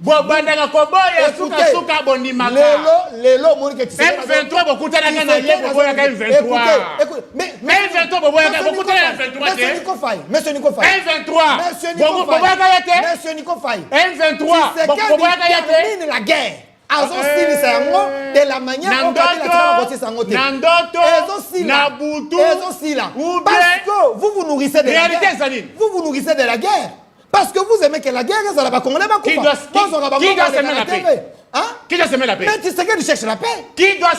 Bobandaka koboya suka suka bondimaka. Lelo Monica M23 bokutana kana yé boboya ka M23. Mais M23 boboya ka bokutana M23 te. Monsieur Nico Faye. M23 boboya ka yé te. Monsieur Nico Faye. M23 boboya ka yé te. Termine la guerre. Azosili sango de la manière dont la tirage sango te. Nandoto Nabutu parce que vous nourrissez de la guerre. Vous nourrissez de la guerre. Parce que vous aimez que la guerre, ça va congolais. Qui doit semer la paix? Qui doit semer la paix? Mais tu sais qu'il cherche la paix. Qui doit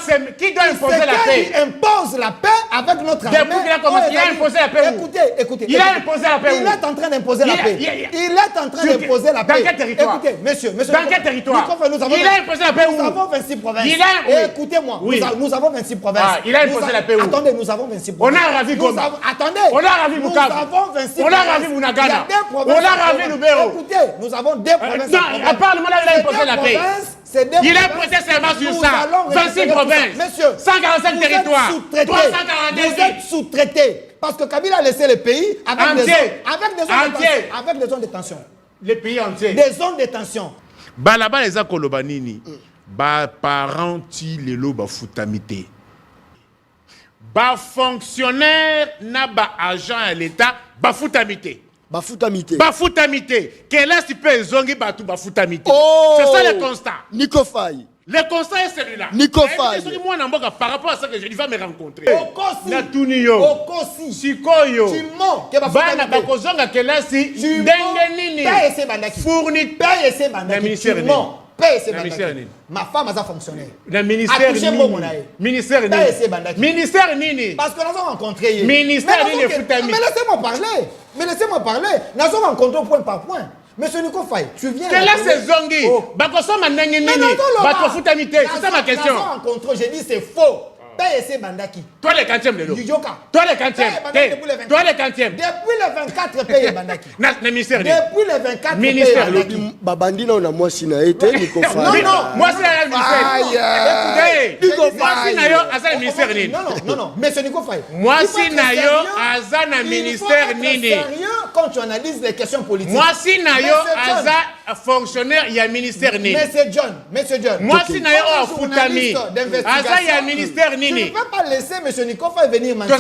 imposer la paix? Il impose la paix avec notre armée. Depuis qu'il a commencé, il a imposé la paix. Écoutez. Il a imposé la paix. Il est en train d'imposer la paix. Il est en train d'imposer la paix. Dans quel territoire? Écoutez, monsieur. Dans quel territoire? Il a imposé la paix où? Nous avons 26 provinces. Écoutez-moi. Nous avons 26 provinces. Il a imposé la paix où? Attendez, nous avons 26 provinces. On a ravi Goma. Attendez. On a ravi Bukavu. Nous avons 26 provinces. On a ravi Bunagana. On a ravi Lubero. Écoutez, nous avons des provinces. Non, à part le moment où il a imposé la paix. Il a prêté serment sur ça. 26 provinces, monsieur, 145 territoires, 340 vous êtes sous-traités. Parce que Kabila a laissé le pays avec des zones de tension. Le pays entier. Des zones de tension. Balaba les akolobanini. Ba parents ti lelo ba futamité. Ba fonctionnaire na ba agent à l'État ba futamité. Bafutamité. Quel est ce peu zongi batou bafutamité? C'est ça le constat. Nico Faye. Le constat est celui-là. Nico Faye. Moi, par rapport à ça que je vais me rencontrer. Okosi. Natuniyo. Okosi. Sikoyo. Timon. Bana bakozonga kelasi. Dengenini. Paye bandaki. Fourni. Paye bandaki. Ministère ni. Ma femme a fonctionné. Le ministère ni. Ministère ni. Parce que nous avons rencontré. Ministère ni. Mais laissez-moi parler. Nous avons rencontré point par point. Monsieur Nico Faye, tu viens. Quelle est ce zongi? Bakosoma nengeni. Bakofutamité. C'est ça ma question. Nous avons rencontré. J'ai dit c'est faux. Paye bandaki. Toi le quantième de l'eau. Toi le quantième. Toi le quantième. Depuis le 24 paye bandaki. Ministère ni. Depuis le 24 ministère bandaki. Babandina on a moi sinaete Nico Faye. Non. Moi c'est la ministère. Nico Moi si na yo azana ministère ni. Non. Monsieur Nico Faye. Moi si na yo azana ministère ni. Sérieux quand tu analyses les questions politiques. Moi si na yo azana fonctionnaire il y a ministère ni. Monsieur John. Moi si na yo futami. Azana il y a ministère ni. Tu ne peux pas laisser M. Nico Faye venir mentir.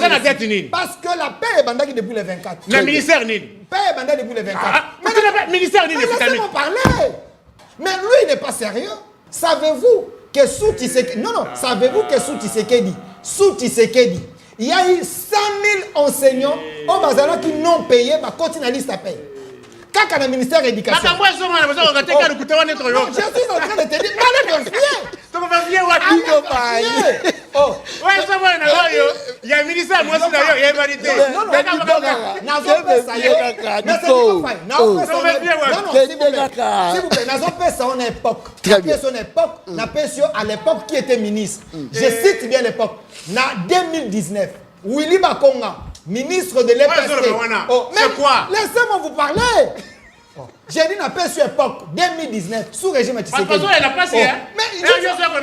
Parce que la paix est bandaki depuis le 24. Le ministère ni. Paix est bandaki depuis le 24. Mais ministère ni. Laissez-moi parler. Mais lui, il n'est pas sérieux. Savez-vous que sous Tshisekedi... Non. Savez-vous que sous Tshisekedi, il y a eu 100 000 enseignants au Bazalo qui n'ont payé, ma continue à liste à payer. Quand le ministère de l'Éducation... Je suis en train de te dire, il y a un ministère, moi, il y a une validité. À l'époque, qui était ministre? Je cite bien l'époque. En 2019, Willy Bakonga, ministre de l'EPST. C'est quoi? Laissez-moi vous parler. J'ai dit n'a pas sur époque 2019 sous régime Tshisekedi. Parce que elle n'a pas si hein. Mais je suis en train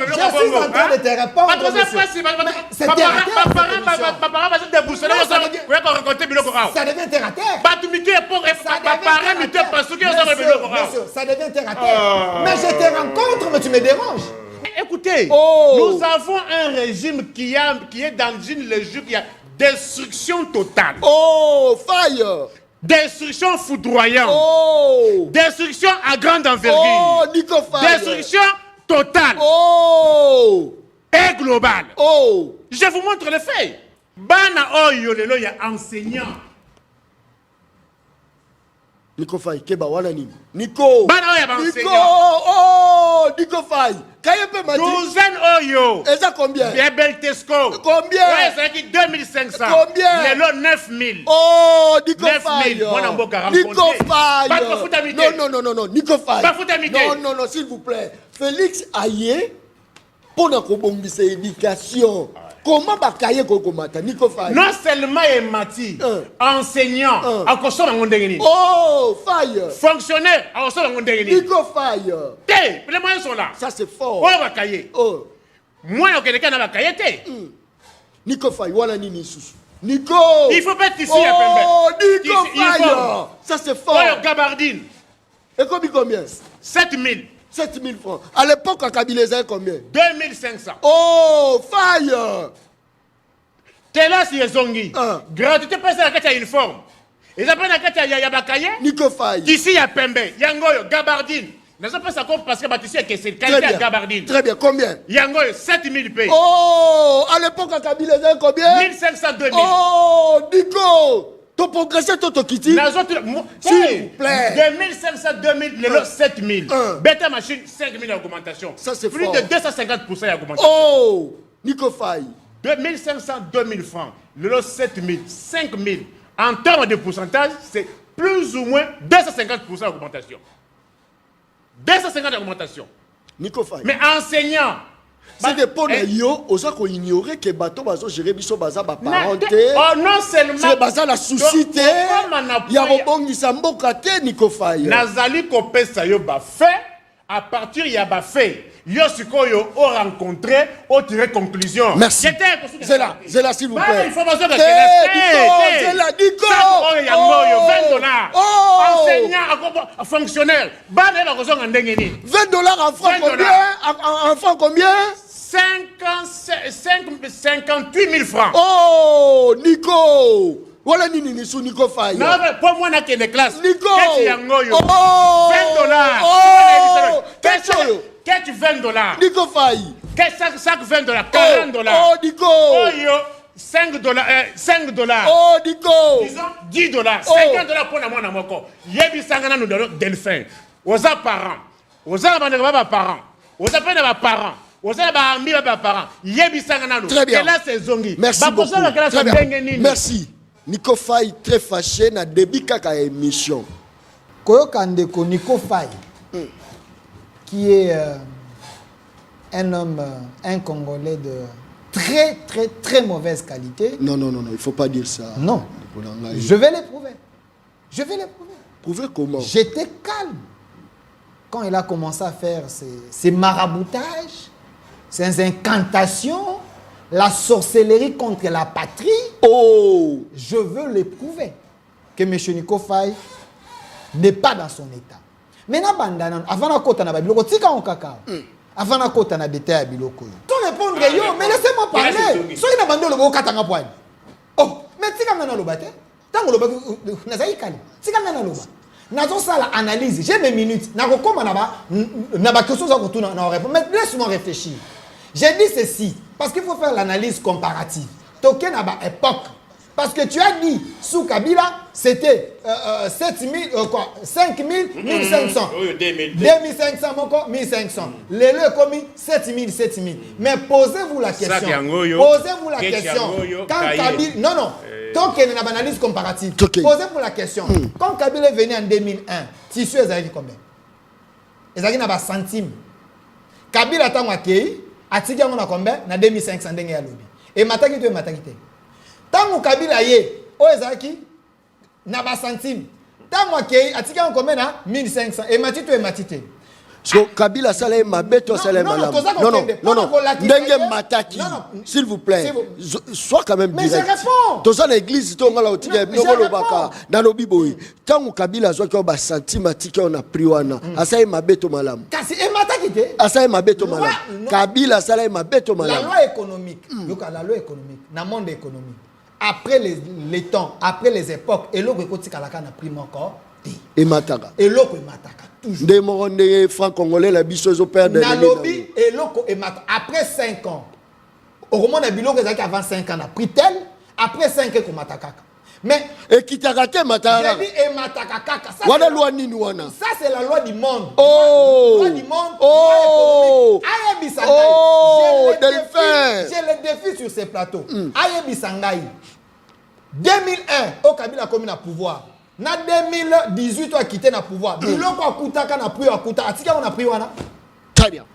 de te répondre. Ça devient terre à terre. Monsieur, ça devient terre à terre. Mais je te rencontre, mais tu me déranges. Écoutez, nous avons un régime qui est dans une logique, il y a destruction totale. Fire. Destruction foudroyante. Destruction à grande envergure. Nico Faye. Destruction totale. Et globale. Je vous montre les faits. Bana oyo lelo ya enseignant. Nico Faye, keba wana nini? Nico. Bana oyo ya enseignant. Nico Faye. Kayepe mati. Douzaine oyo. Et ça combien? Beltesco. Combien? Ouais, c'est qui 2500. Combien? Lelo 9000. Nico Faye. Nico Faye. Non, Nico Faye. Non, s'il vous plaît. Félix Aye, pour notre éducation. Comment bakaye kokomata Nico Faye? Non seulement est mati, enseignant, akoso na ngondengeni. Faye. Fonctionnaire, akoso na ngondengeni. Nico Faye. Les moyens sont là. Ça c'est fort. Bakaye. Moi na keleka na bakaye te. Nico Faye wana nini susu? Nico. Il faut pas ici à Pembe. Nico Faye. Ça c'est fort. Gabardine. Et combien? 7000. 7000 francs. À l'époque, à Kabila, ils avaient combien? 2500. Oh, fire! Tela si ezongi. Gratuité pesa la kati ya uniforme. Ils appellent la kati ya bakaye. Nico Faye. Ici ya pembe. Yangoyo gabardine. N'a pas ça parce que bâtisse que c'est qualité à gabardine. Très bien, combien? Yangoyo 7000 pays. Oh, à l'époque à Kabila, ils avaient combien? 1500 2000. Oh, Nico! Tu progressé, tu quitté? S'il vous plaît. De 1500 2000, le 7000. Bête machine 5000 d'augmentation. Ça c'est plus fort. de 250% d'augmentation. Oh, Nico Faye. De 1500 2000 francs, le lot 7000, 5000. En termes de pourcentage, c'est plus ou moins 250% d'augmentation. 250 d'augmentation. Nico Faye. Mais enseignant. C'est des points yo, aux gens qui ignorent que bateau bazo gérer biso baza ba parenté. Oh non seulement. C'est baza la société. Il y a rebongi samboka te Nico Faye. Nazali kopesa yo ba fait à partir ya ba fait. Yo sikoyo o rencontré, o tiré conclusion. Merci. C'est là s'il vous plaît. Information de c'est là Nico. $20. Enseignant, fonctionnaire. Ba na ko zonga ndenge ni. $20 en francs combien? En francs combien? 58 000 francs. Oh, Nico. Voilà nini sous Nico Faye. Non, mais pour moi, n'a qu'une classe. Nico. Oh, $20. Oh, Qu'est-ce $20? Nico Faye. Qu'est-ce que $20? $40. Oh, Nico. Oh, yo, $5. Oh, Nico. Disons $10. $50 pour la moine à mon corps. Yebi sangana nous donnons delphin. Aux parents. Aux parents. Aux parents. Très bien. Merci beaucoup. Très bien. Merci. Nico Faye très fâché na début kaka émission. Koyoka ndeko Nico Faye, qui est un homme, un Congolais de très très très mauvaise qualité. Non, il faut pas dire ça. Non. Je vais l'éprouver. Prouver comment? J'étais calme quand il a commencé à faire ses maraboutages, ces incantations, la sorcellerie contre la patrie. Oh! Je veux l'éprouver que M. Nico Faye n'est pas dans son état. Maintenant, avant la côte, on a biloko, tika on kaka. Avant la côte, on a détaillé biloko. Tu répondre yo, mais laissez-moi parler. Soyez n'abandon le beau katanga poigne. Oh, mais tika ngana lo bate. Tango lo bate, nazayi kali. Tika ngana lo bate. Nazo sala analyse, j'ai mes minutes. Nako koma naba question za kutuna na répondre. Mais laisse-moi réfléchir. J'ai dit ceci parce qu'il faut faire l'analyse comparative. Toké naba époque. Parce que tu as dit, sous Kabila, c'était 5 000, 1500. 2500, mon corps, 1500. Les le commis, 7 000. Mais posez-vous la question. Quand Kabila. Non. Tant qu'il y a une analyse comparative. Posez-vous la question. Quand Kabila est venu en 2001, tissu, ils avaient dit combien? Ils avaient dit centime. Kabila a été Atiki on a combien? Na 2500 ndenge ya lobi. Et mataki to matakite. Tango Kabila ye, o ezaki na ba centime. Tango akei atiki on combien na 1500 et matito et matite. So Kabila salé mabeto salé malam. Non. Ndenge mataki. S'il vous plaît. Sois quand même direct. Mais je réponds. Dans l'église to ngala otike nobolo baka na lobi boy. Tango Kabila zo ko ba centime atiki on a pris wana. Asaye mabeto malam. Kasi et matakite. Asaye mabeto malam. Kabila salé mabeto malam. La loi économique. La loi économique, dans le monde économique. Après les temps, après les époques, et l'eau qui a pris encore. Et mataka. Et l'eau qui mataka. Toujours. Des morondés francs-congolais, la biche aux opères de Nalobi et l'eau qui mataka. Après 5 ans, au moment de Bilo, avant 5 ans, on a pris tel. Après 5 ans, on mataka. Mais. Et qui t'a raté mataka. J'ai dit et mataka. Wana loi ni wana. Ça, c'est la loi du monde. Oh. La loi du monde. Oh. Ayebi Sangai. Oh. Delphin. J'ai le défi sur ces plateaux. Ayebi Sangai. 2001, au Kabila a commis le pouvoir. Na 2018, on a quitté le pouvoir. Biloko a kutaka na pris à kuta. Atika on a pris wana. Très bien.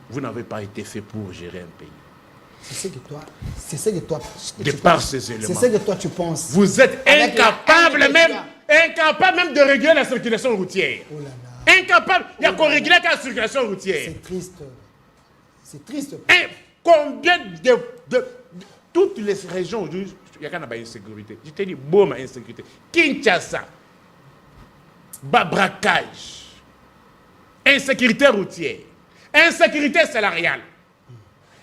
Vous n'avez pas été fait pour gérer un pays. C'est ce que toi. De par ces éléments. C'est ce que toi tu penses. Vous êtes incapable même de réguler la circulation routière. Oh là là. Incapable. Il y a qu'on régule la circulation routière. C'est triste. C'est triste. Et combien de toutes les régions aujourd'hui, il y a une insécurité. Je te dis, boum, insécurité. Kinshasa. braquage, insécurité routière, insécurité salariale,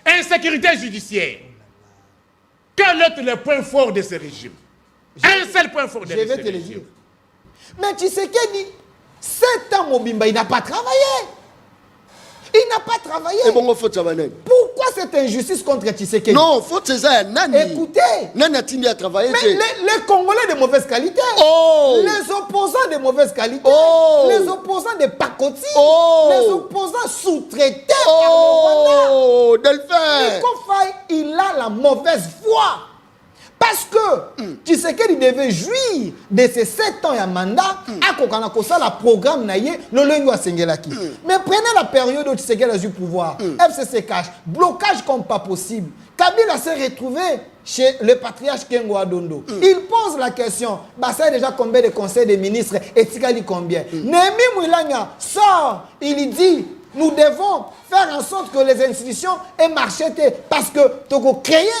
insécurité judiciaire. Quel est le point fort de ce régime? Un seul point fort de ce régime. Je vais te le dire. Mais tu sais qu'il dit, 7 ans, Mobimba, il n'a pas travaillé. Il n'a pas travaillé. Et bon, faut travailler. Pourquoi cette injustice contre Tshisekedi? Non, faut que ça. Écoutez. Nani a travaillé. Mais les Congolais de mauvaise qualité. Oh. Les opposants de mauvaise qualité. Oh. Les opposants de pacotille. Oh. Les opposants sous-traités. Oh, Delphin. Nico Faye, il a la mauvaise foi. Parce que Tshisekedi devait jouir de ces 7 ans à mandat à Kokanako, la programme naïe, le lengo à Sengelaki. Mais prenez la période où Tshisekedi a eu pouvoir. FCC cache, blocage comme pas possible. Kabila s'est retrouvé chez le patriarche Kengo Adondo. Il pose la question, bah ça déjà combien de conseils des ministres et Tikali combien? Nemi Mouilanya sort, il dit, nous devons faire en sorte que les institutions aient marché parce que Togo créé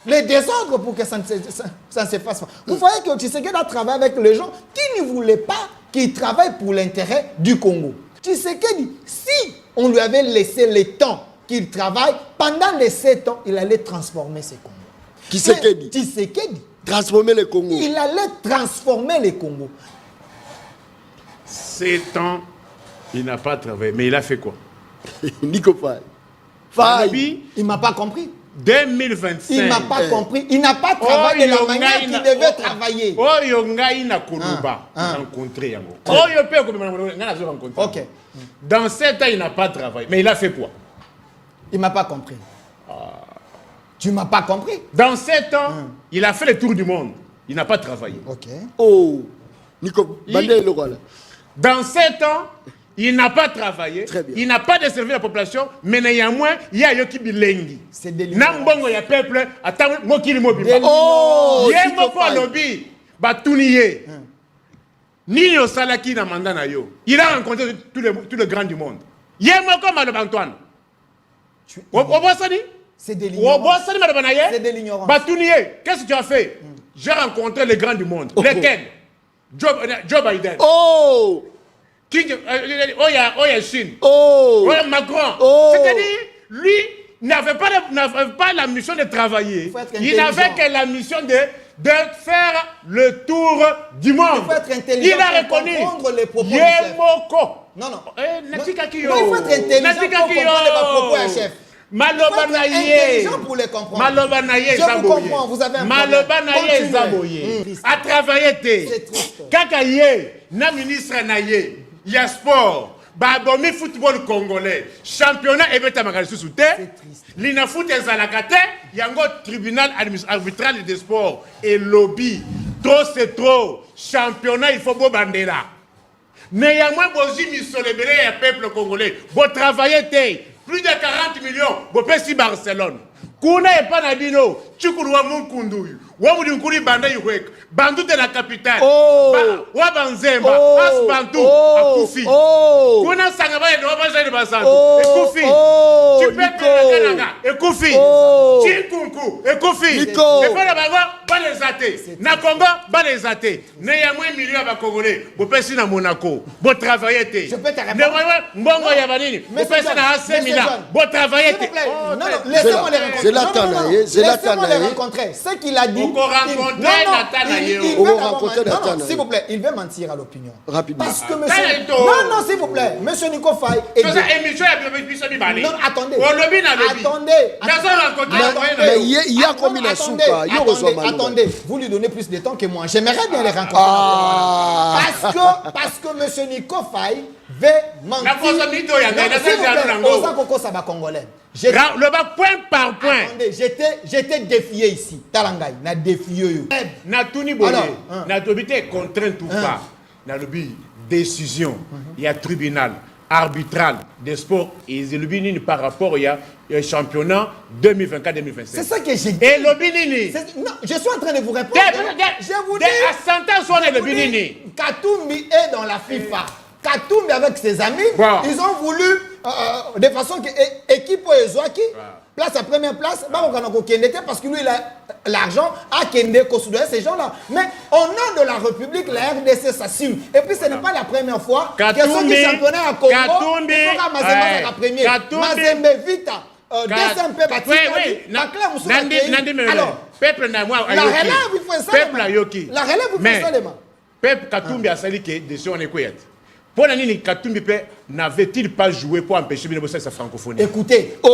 les désordres pour que ça ne se fasse pas. Vous voyez que Tshisekedi a travaillé avec les gens qui ne voulaient pas qu'il travaille pour l'intérêt du Congo. Tshisekedi, si on lui avait laissé le temps qu'il travaille, pendant les 7 ans, il allait transformer ce Congo. Tshisekedi. Transformer le Congo. Il allait transformer le Congo. 7 ans, il n'a pas travaillé. Mais il a fait quoi? Nico Faye. Il ne m'a pas compris. 2025. Il n'a pas compris. Il n'a pas travaillé de la manière qu'il devait travailler. Ok. Dans 7 ans, il n'a pas travaillé. Mais il a fait quoi? Il ne m'a pas compris. Tu ne m'as pas compris. Dans 7 ans, il a fait le tour du monde. Il n'a pas travaillé. Ok. Oh. Nico, dans 7 ans, il n'a pas travaillé, il n'a pas desservi la population, mais néanmoins, il y a Yoki Bilengi. C'est délicieux. Nambongo ya peuple, attends, moi qui le mobile. Oh, il y a un lobby, Batuniye. Ni au Salaki na mandana yo. Il a rencontré tous les grands du monde. Il y a un comme Madame Antoine. C'est de l'ignorance. C'est de l'ignorance. Batuniye, qu'est-ce que tu as fait? J'ai rencontré les grands du monde. Lesquels? Joe Biden. Oh! Chine. Oh! Macron. Oh! C'est-à-dire, lui n'avait pas la mission de travailler. Il n'avait que la mission de faire le tour du monde. Il faut être intelligent. Il a reconnu. Yemoko. Non, non. Il faut être intelligent pour comprendre les propos à chef. Malobanaye. Pour les comprendre. Malobanaye. Je vous comprends, vous avez un problème. Malobanaye Zaboye. A travaillé. C'est triste. Kakaye, na ministre naye. Il y a sport. Babomi football congolais. Championnat ebeta makalisi sous terre. Lina foot ezalakate. Yango tribunal arbitral des sports. Et lobby. Trop c'est trop. Championnat il faut beau bandera. Néanmoins, bozi misolebele ya peuple congolais. Bo travailler te. Plus de 40 millions. Bo pesi Barcelone. Kuna epa na bino. Chukuru munkundu. Wamudi nkuri banda yuwek. Bandu de la capitale. Oh. Wabanzemba. Oh. Asbantu. Oh. Akufi. Oh. Kuna sangaba eno wabanza ni basantu. Oh. Ekufi. Oh. Chipete kanaga. Ekufi. Oh. Chikunku. Ekufi. Nico. Efana bango balezate. Na Congo balezate. Ne ya mwe million ba Congolais. Bo pesi na Monaco. Bo travailler te. Je peux te répondre. Mbongo ya banini. Bo pesi na AC Milan. Bo travailler te. Non, non, laissez-moi les rencontrer. Laissez-moi les rencontrer. Ce qu'il a dit. S'il vous plaît, il veut mentir à l'opinion. Rapidement. Parce que monsieur... Non, s'il vous plaît. Monsieur Nico Faye... Non, attendez. Mais il y a combien de sous. Attendez, vous lui donnez plus de temps que moi. J'aimerais bien les rencontrer. Parce que monsieur Nico Faye veut mentir. S'il vous plaît, Osa Koko Saba Congolais. Le bas point par point. Attendez, j'étais défié ici. Talangay, n'a défié. Natuni Boye, Natobité contraint ou pas. Dans le but, décision, il y a tribunal arbitral des sports et le Binini par rapport il y a championnat 2024-2025. C'est ça que j'ai dit. Et le Binini. Non, je suis en train de vous répondre. Je vous dis. À 100 ans, soit le Binini. Katoumbi est dans la FIFA. Katoumbi avec ses amis, ils ont voulu de façon que l'équipe Ezouaki, place à première place, parce que lui, il a l'argent à Kende Kosoudou, ces gens-là. Mais au nom de la République, la RDC s'assume. Et puis, ce n'est pas la première fois que ceux qui championnat à Congo, il faut Mazembe la première. Mazembe Vita, deuxième peu, alors, peuple n'a moi, la relève, il faut ça. Peuple a yoki. La relève, il faut ça. Peuple Katumbi a sali que de son écoute. Pour l'année, Katumbi n'avait-il pas joué pour empêcher de bosser sa francophonie? Écoutez, ça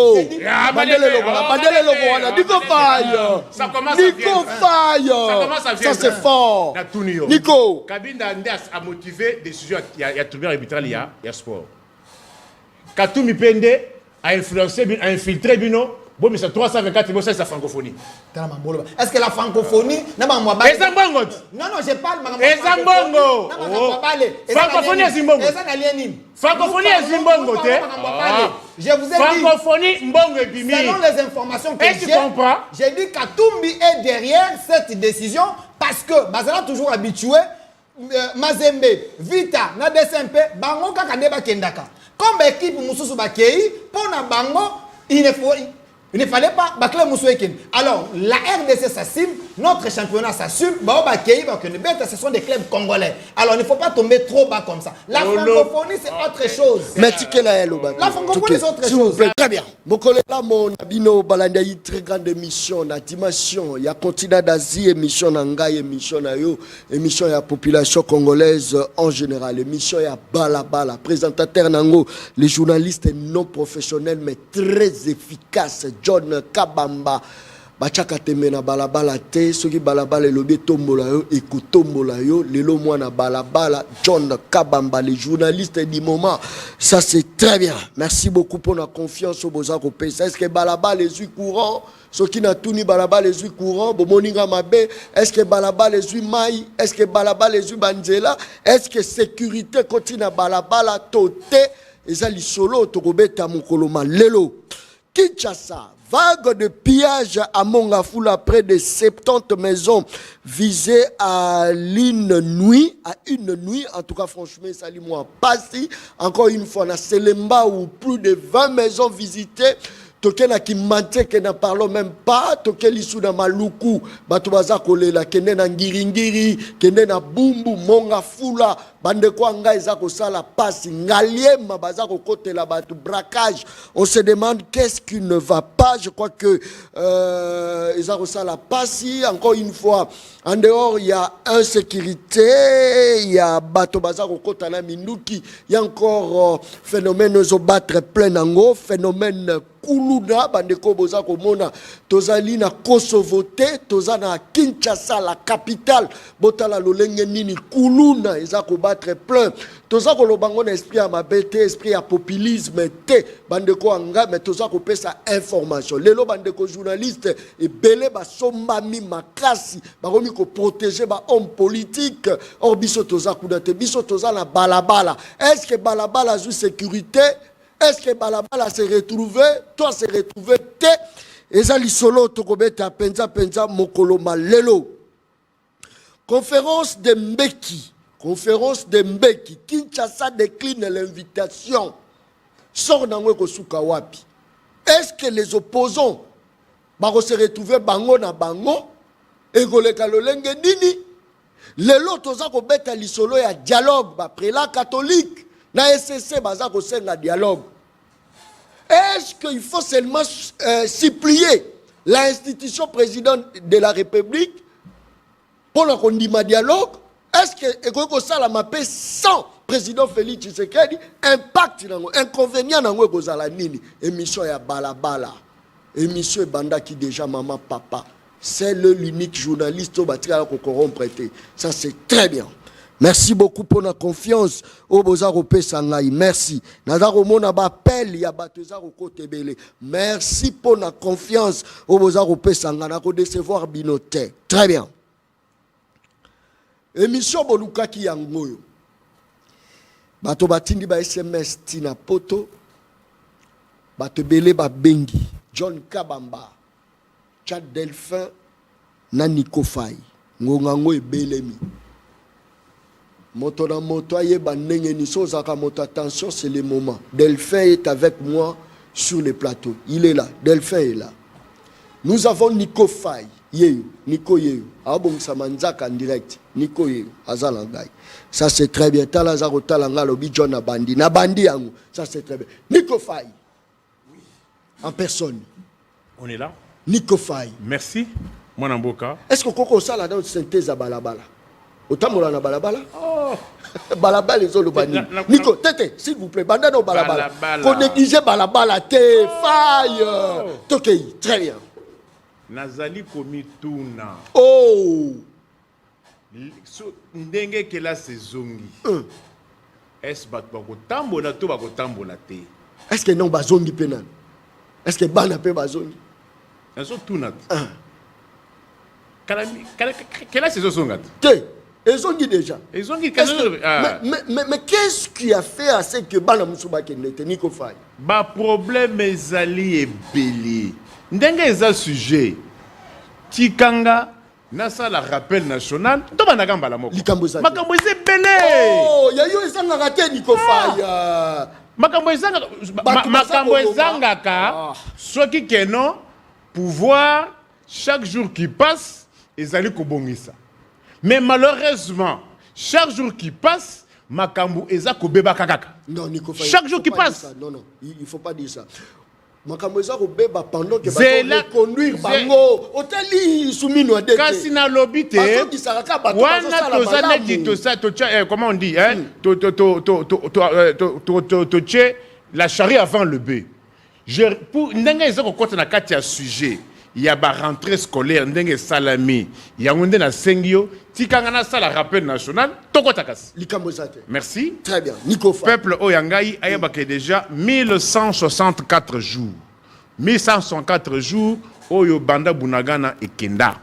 commence à faire. Ça c'est fort. Nico Kabinda a motivé des sujets. Il y a tribunal arbitral, il y a sport. Katumbi Pende a influencé, a infiltré Bino. Bon, mais c'est 324, c'est sa francophonie. Est-ce que la francophonie... Non, non, je parle... Zimbongo. Francophonie est Zimbongo. Francophonie est Zimbongo. Je vous ai dit... Francophonie, Mbongo et Bimi. Selon les informations que j'ai dit Katumbi est derrière cette décision parce que Bazala toujours habitué, Mazembe, Vita, Nadesmp, Bango Kakandeba Kendaka. Comme équipe Moussou Bakei, pour na Bango, il ne fallait pas Bakle Moussoueken. Alors, la RDC s'assume, notre championnat s'assume, ce sont des clubs congolais. Alors, il ne faut pas tomber trop bas comme ça. La francophonie, c'est autre chose. La francophonie, c'est autre chose. Très bien. Mon collègue, mon abino, balanda, une très grande émission, la dimension. Il y a continent d'Asie, émission Nangaï, émission Nayo, émission de la population congolaise en général. Émission ya Balabala. Présentateur Nango, les journalistes non professionnels, mais très efficaces. John Kabamba bachaka temena balabala te soki balabala lobi tombola yo ekotombola yo lelo mwana balabala John Kabamba les journalistes du moment ça c'est très bien merci beaucoup pour la confiance au bozako pesa est-ce que balabala les yeux courants soki na tuni balabala les yeux courants bomoninga mabe est-ce que balabala les yeux mai est-ce que balabala les yeux banzela est-ce que sécurité continue balabala toté ezali solo tokobeta mokolo lelo Kinshasa, vague de pillage à Mongafula, près de 70 maisons visées à une nuit, en tout cas franchement, ça lui moi passé, encore une fois, na Selemba où plus de 20 maisons visitées, toke na kimante que n'en parlons même pas, toke l'issue na Maluku, batubaza kolela, kende na ngiringiri, kende na bumbu, Mongafula, bande kwa nga ezako sala passe, ngaliema bazako kote la batu, braquage. On se demande qu'est-ce qui ne va pas, je crois que ezako sala passe, encore une fois, en dehors il y a insécurité, il y a bato bazako kote na minuki, il y a encore phénomène zo battre plein nango, phénomène Kuluna, bandeko boza komona, tozali na Kosovo te, tozana na Kinshasa, la capitale, botala lolenge nini, Kuluna, ezako battre plein, tozako lobango na esprit à mabete, esprit à populisme te, bandeko anga, mais tozako pesa information. Lelo bandeko journaliste, et belé ba sombami makasi, baromi ko protéger ba homme politique, or biso tozako date, biso tozana balabala. Est-ce que balabala joue sécurité? Est-ce que Balabala s'est retrouvé? Toi, s'est retrouvé? Et ça, les solo, Tokobeta, Penza, Mokolo, Malelo. Conférence de Mbeki. Kinshasa décline l'invitation. Sort d'Angweko Sukawapi. Est-ce que les opposants vont se retrouver bango na bango? Et Goleka Lolenge Dini? Lelo, Tozako Beta, les solo, ya dialogue, après la catholique. Na SCC, baza ko senga dialogue. Est-ce qu'il faut seulement supplier l'institution présidente de la République pour le condiment dialogue? Est-ce que ça la mappe sans président Félix Tshisekedi impact inconvénient dans le nini émission ya balabala émission banda qui déjà maman papa c'est l'unique journaliste au bâtiment qu'on corrompre. Ça c'est très bien. Merci beaucoup pour la confiance au Bozaro Pesangaï. Merci. Nazaro mona bapel ya batezaro côté belé. Merci pour la confiance au Bozaro Pesanga na ko décevoir binote. Très bien. Émission Boluka ki yangoyo. Bato batindi ba SMS tina poto. Bato belé ba bengi. John Kabamba. Chad Delphin na Nico Fay. Ngongango e belemi. Moto na moto ayeba ndenge ni sozaka moto, attention, c'est le moment. Delphin est avec moi sur le plateau. Il est là. Delphin est là. Nous avons Nico Faye. Nico Yeyo. Abong Samanzaka en direct. Nico Yeyo. Azalangai. Ça c'est très bien. Talazaro Talanga lobi John Nabandi. Nabandi yangu. Ça c'est très bien. Nico Faye. Oui. En personne. On est là. Nico Faye. Merci. Mon amboka. Est-ce que Koko Sala dans synthèse à Balabala? Otamola na Balabala? Oh. Balabala les autres bani. Nico, tete, s'il vous plaît, bandano Balabala. Qu'on néglige Balabala, te faille. Tokei, très bien. Nazali komituna. Oh. Ndenge kela sezongi. Est-ce bako tambola to bako tambola te? Est-ce que non bazongi penan? Est-ce que bana pe bazongi? Nazo tunat. Quelle saison sont ils ont dit déjà. Ils ont dit mais qu'est-ce qui a fait à ce que Bana Moussouba Kenete Nico Faye? Ba problème ezali et belé. Ndenge eza sujet. Tikanga nasa la rappel national. To banaka mbala moko. Makambo eza belé. Oh, ya yo ezanga raté Nico Faye. Makambo ezanga ka soki keno pouvoir chaque jour qui passe ezali kobongisa. Mais malheureusement, chaque jour qui passe, Makambu eza kobeba kakaka. Non, Nico Faye. Chaque jour qui passe. Non, il ne faut pas dire ça. Makambu eza kobeba pendant que va conduire bango. Oteli soumino adete. Kasina lobite. Wana tozana dit comment on dit hein? Toche la charrue avant le bœuf. Pour ndenge eza kokota na kati ya sujet. Il y a ba rentrée scolaire ndenge salami ya ngonde na sengio tikanga na sala rappel national tokotakas likamozate. Merci. Très bien. Nico Faye. Peuple oyangai ayeba que déjà 1164 jours. 1164 jours oyo banda bunagana ekenda.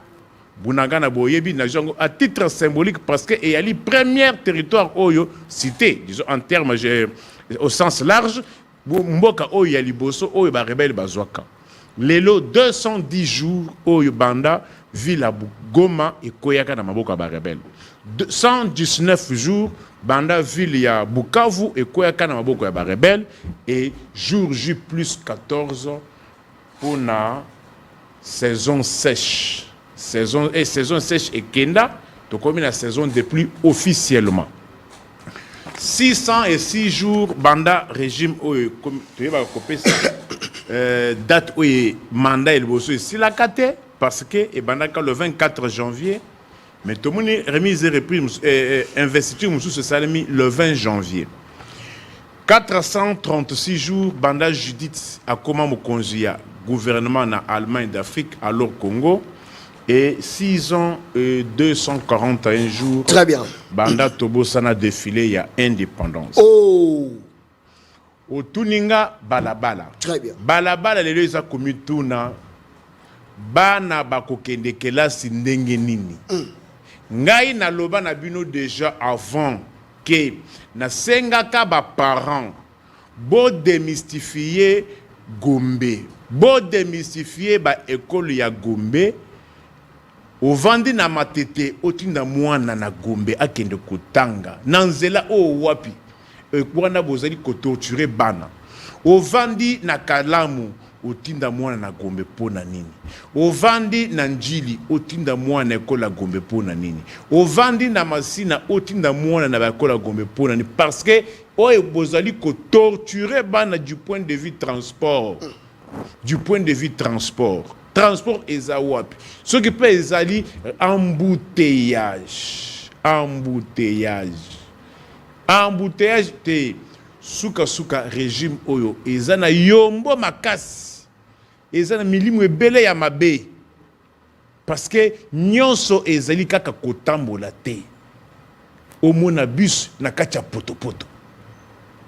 Bunagana boyebi na jongo à titre symbolique parce que y a li premier territoire oyo cité disons en termes au sens large mboka oyo ya liboso oyo ba rebelle bazwaka. Lelo 210 jours oyo banda ville Goma et Koyaka na maboka ba rebelle. 119 jours banda ville ya Bukavu et Koyaka na maboka ba rebelle et jour J plus 14 pour la saison sèche. Saison sèche et Kenda to comme la saison de pluie officiellement. 606 jours banda régime oyo comme tu vas couper ça. Date où est mandat il bosse ici la cate parce que et bandaka le 24 janvier mais tout le monde remise et reprise investiture monsieur Salami le 20 janvier 436 jours banda Judith à comment mon consulat gouvernement na Allemagne d'Afrique alors Congo et 6 ans et 241 jours. Très bien. Banda Tobo sana défilé il y a indépendance. Oh. Au Tuninga balabala. Très bien. Balabala lelo eza komituna bana bakokende kelasi ndenge nini. Ngai na loba na bino déjà avant que na sengaka ba parents bo démystifier Gombe. Bo démystifier ba école ya Gombe. Au vandi na matete otinda mwana na Gombe akende kotanga. Nanzela o wapi. Wana bozali ko torturer bana. O vandi na Kalamu otinda mwana na Gombe pona nini. O vandi na Njili otinda mwana ekola Gombe pona nini. O vandi na Masina otinda mwana na bakola Gombe pona nini parce que oye bozali ko torturer bana du point de vue transport. Du point de vue transport. Transport eza wapi. Ce qui peut ezali embouteillage. Embouteillage te suka régime oyo ezana yombo makasi ezana milimu ebele ya mabe parce que nyonso ezali kaka kotambola te omona bus na kati ya poto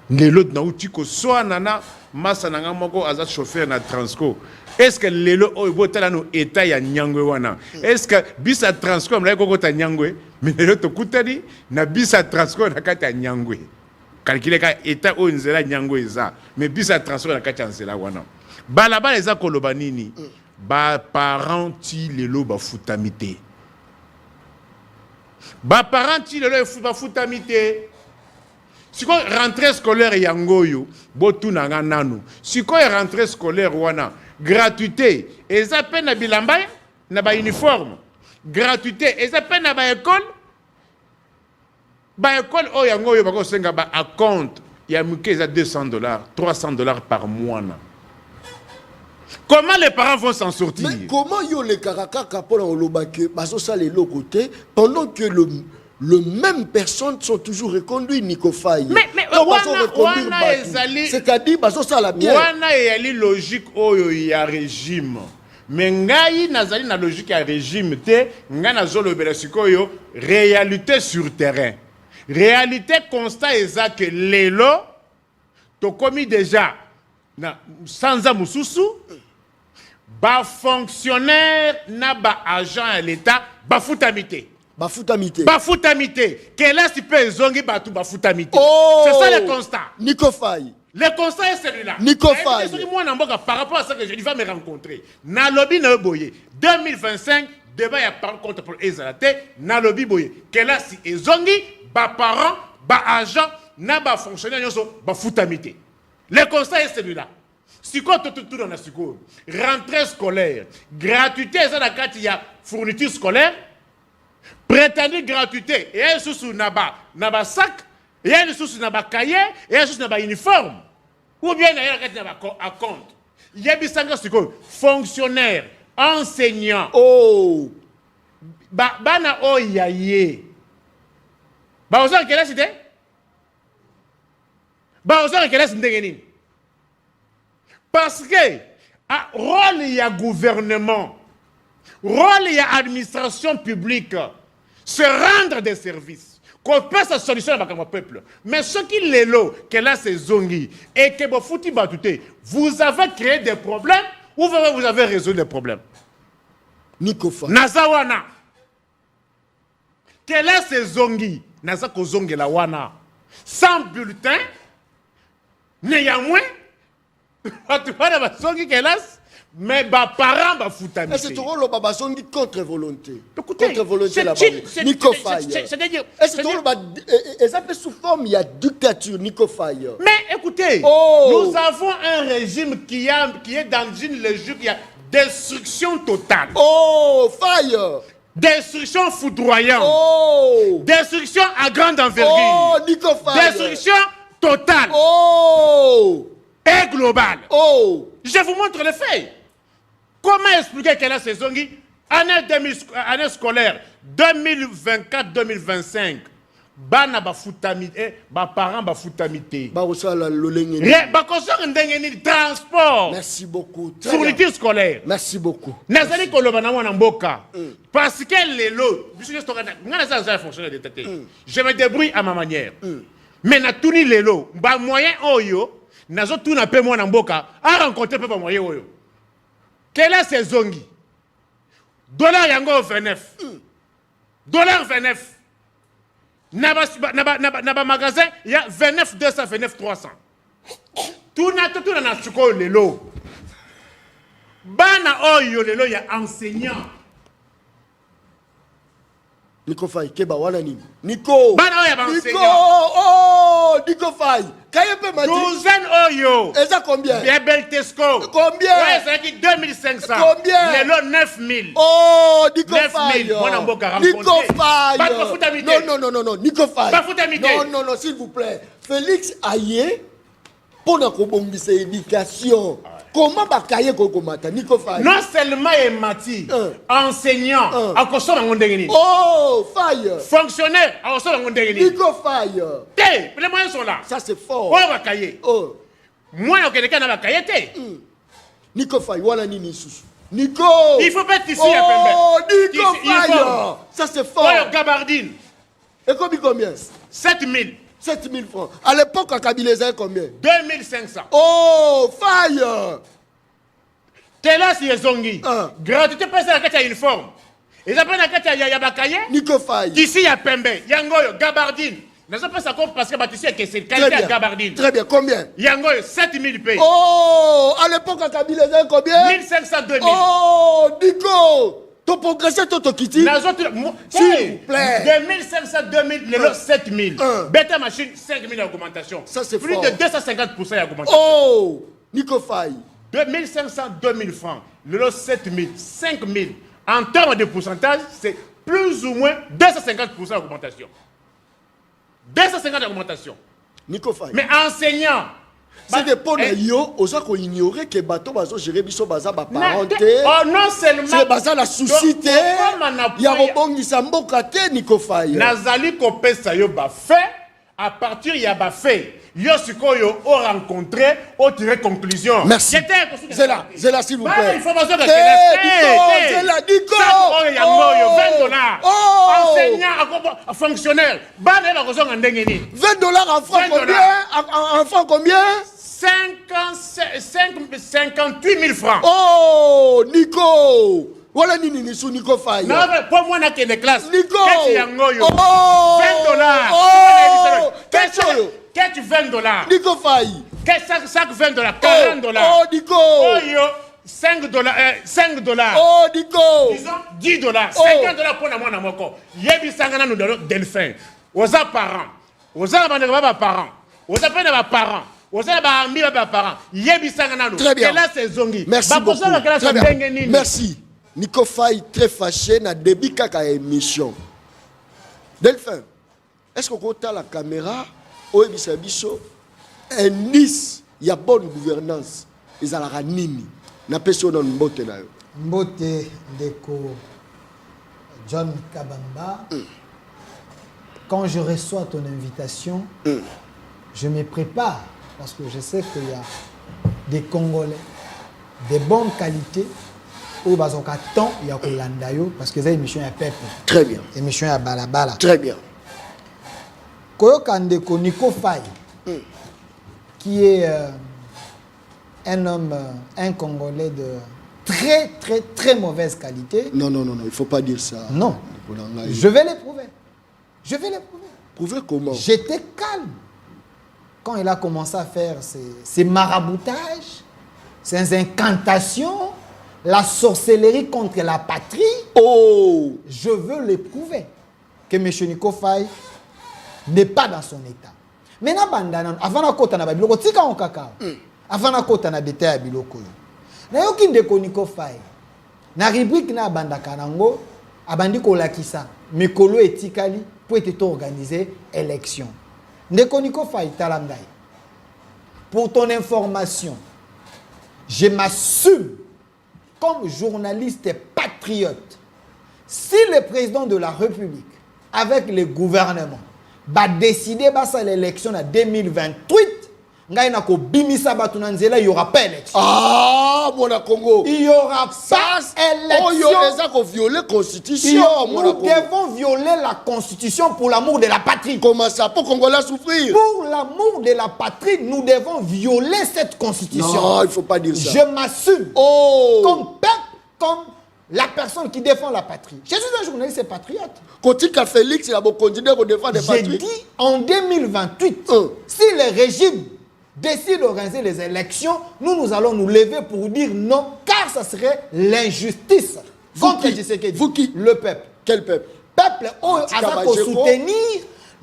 lelo na uti ko swana na masa na ngamoko aza chauffeur na Transco. Est-ce que lelo oyo botala no état ya Nyangwe wana? Est-ce que bis à Transco mla ko ta Nyangwe? Mais lelo to kutani na bis à Transco na kati ya Nyangwe. Calculer ka état oyo nzela Nyangwe eza, mais bis à Transco na kati ya nzela wana. Balabala eza koloba nini? Ba parents ti lelo ba futamite. Parents ti lelo bafutami te. Sikoyo rentrée scolaire yangoyo botuna nga nanu. Sikoyo rentrée scolaire wana gratuité eza pe na bilamba na ba uniforme. Gratuité eza pe na ba école. Ba école o yangoyo bako senga ba a compte ya muke eza $200, $300 par mois na. Comment les parents vont s'en sortir? Mais comment yo les karakaka pour l'olobake baso ça les côté pendant que le même personnes sont toujours reconduits Nikofai. Mais c'est-à-dire baso ça la bien. Wana yali logique oyo ya régime. Mais ngai nazali na logique ya régime te nga nazolobela sikoyo réalité sur terrain. Réalité constat eza que lelo to commis déjà na sans amususu ba fonctionnaire na ba agent à l'état ba futamité. Quel est ce peu zongi batu ba futamité? C'est ça le constat. Nikofai. Le constat est celui-là. Nikofai. Par rapport à ça que je vais me rencontrer. Na lobby na boye 2025 débat ya par contre pour ezalate na lobby boye. Quel est ce zongi ba parents ba agent na ba fonctionnaire nyoso ba futamité. Le constat est celui-là. Si quoi tout dans la secours, rentrée scolaire, gratuité, ça la carte il y a fourniture scolaire, prétendue gratuité, et elle sous naba sac, et elle sous naba cahier, et elle sous naba uniforme, ou bien elle naba à compte. Il y a bisanga secours, fonctionnaire, enseignant. Oh, bana o yaye. Ba osa quelle est c'était? Ba osa quelle est c'était? Parce que rôle il y a gouvernement, rôle il y a administration publique, se rendre des services, qu'on passe la solution à mon peuple. Mais ce qui est là, que là c'est zongi, et que vous avez créé des problèmes ou vous avez résolu des problèmes. Nikofa. Nazawana. Que là c'est zongi, Nazako zongi la wana. Sans bulletin, néanmoins. Mais les parents sont foutus. C'est tout le baba songi contre volonté. Écoutez, contre volonté là-bas. C'est-à-dire, ça peut sous forme il y a dictature Nikofai. Mais écoutez, nous avons un régime qui est dans une logique, il y a destruction totale. Oh, fire. Destruction foudroyante. Oh. Destruction à grande envergure. Oh, Nikofai. Destruction totale. Oh. Et global. Oh. Je vous montre les faits. Comment expliquer quelle est la saison? Année scolaire 2024-2025. Bana ba futamité, ba parents ba futamité. Ba osala lolenge. Ba koso ndengeni transport. Merci beaucoup. Fourniture scolaire. Merci beaucoup. Nazali koloba na mwana mboka. Parce que les lots, je me débrouille à ma manière. Mais na tuni les lots, ba moyen oyo. Nazo tout n'a pas moi n'amboka a rencontré pas moyen oyo. Quelle est ces zongi? Dollar yango 29. Dollar 29. Naba magasin il y a 29 200 29 300. Tout na suko lelo. Bana oyo lelo ya enseignant. Nico Faye, Keba wana nini? Nico. Bana oyo ba enseignant. Oh, Nico Faye. Kayepe mati. Douzaine oyo. Et ça combien? Bien Beltesco. Combien? Ouais, ça qui 2500. Combien? Les lots 9000. Oh, Nico Faye. 9000. Mon amboka Nico Faye. Pas de foutamité. Non, Nico Faye. Pas foutamité. Non, s'il vous plaît. Félix Aye, pour na kobombisa éducation. Comment bakaye kokomata Nico Faye? Non seulement mati, enseignant, à quoi ça ngondengeni. Oh, Faye. Fonctionnaire, à quoi ça ngondengeni. Nico Faye. Té, les moyens sont là. Ça c'est fort. Oh bakaye. Oh. Moi on quelqu'un na bakaye té. Nico Faye, wala nini susu. Nico. Il faut pas ici à Pembe. Oh, Nico Faye. Ça c'est fort. Oh, gabardine. Et combien? 7000. 7000 francs. À l'époque, à Kabileza, combien? 2500. Oh, Faye! Quelle est ce zongi? Gratuité passe à la uniforme. Ils appellent la Yabakaye. Nico Faye. Ici, il y a Pembe. Yangoyo, gabardine. Mais ça passe à quoi? Parce que Baptiste, c'est qualité à gabardine. Très bien, combien? Yangoyo, 7000 pays. Oh, à l'époque, à Kabileza, combien? 1500, 2000. Oh, Nico! Tu progresses, tu quittes. S'il vous plaît. 2500, 2000, les 7000. Bête machine, 5000 d'augmentation. Ça, c'est plus fort. de 250% d'augmentation. Oh, Nico Faye. 2500, 2000 francs, le lot 7000, 5000. En termes de pourcentage, c'est plus ou moins 250% d'augmentation. 250 d'augmentation. Nico Faye. Mais enseignant. C'est des points yo, aux gens qui ignorent que bateau bazo gérer biso baza ba parenté. Oh non seulement. C'est baza la société. Il y a rebongi samboka te Nico Faye. Nazali kopesa yo ba fait à partir ya ba fait. Yo sikoyo o rencontré o tiré conclusion. Merci. C'est là s'il vous plaît. Information de c'est là Nico. Oh $20. Enseignant fonctionnaire. Ba na raison ndenge ni. $20 en francs combien? En francs combien? 58 000 francs. Oh, Nico. Voilà Nini sous Nico Faye. Non, pour moi, n'a qu'une classe. Nico. $20. Oh. Qu'est-ce $20? Nico Faye. Qu'est-ce que $20? $40. Oh, Nico. Oh, yo. $5. Oh, Nico. Disons $10. $50 pour la moine à mon corps. Yebi Sangana nous donnons Delphin. Aux parents. Aux parents. Aux parents. Très bien. Merci beaucoup. Très bien. Merci. Nico Faye très fâché na début kaka émission. Delphin, est-ce qu'on compte la caméra au biso indice il y a bonne gouvernance ils a la nini na peso non mbote na yo. Mbote Ndeko John Kabamba. Quand je reçois ton invitation, je me prépare parce que je sais qu'il y a des Congolais de bonne qualité où bazoka temps il y a Kolanda yo parce que c'est une émission à peuple. Très bien. Émission à balabala. Très bien. Koyoka Ndeko Nico Faye qui est un homme, un Congolais de très très très mauvaise qualité. Non, il faut pas dire ça. Non. Je vais l'éprouver. Prouver comment? J'étais calme quand il a commencé à faire ses maraboutages, ses incantations, la sorcellerie contre la patrie. Oh! Je veux l'éprouver que M. Nico Faye n'est pas dans son état. Maintenant, avant la côte, on a biloko tika on kaka. Avant la côte, on a détaillé biloko. Na yoki Ndeko Nico Faye. Na rubrique na banda kanango, abandi ko lakisa, mikolo etikali pour être organisé élection. Ndeko Nico Faye talangai. Pour ton information, je m'assume comme journaliste patriote. Si le président de la République, avec le gouvernement, va décider de l'élection en 2028, il n'y aura pas d'élection. Ah, mon Congo. Il n'y aura pas d'élection. Oh, violer la constitution. Nous devons violer la constitution pour l'amour de la patrie. Comment ça? Pour Congolais souffrir? Pour l'amour de la patrie, nous devons violer cette constitution. Non, il ne faut pas dire ça. Je m'assume. Oh. Comme peuple, comme la personne qui défend la patrie. Je suis un journaliste patriote. Kotika Félix, il a continué à défendre la patrie. J'ai dit en 2028, si le régime décide d'organiser les élections, nous allons nous lever pour dire non, car ça serait l'injustice. Vous qui? Le peuple. Quel peuple? Peuple, pour soutenir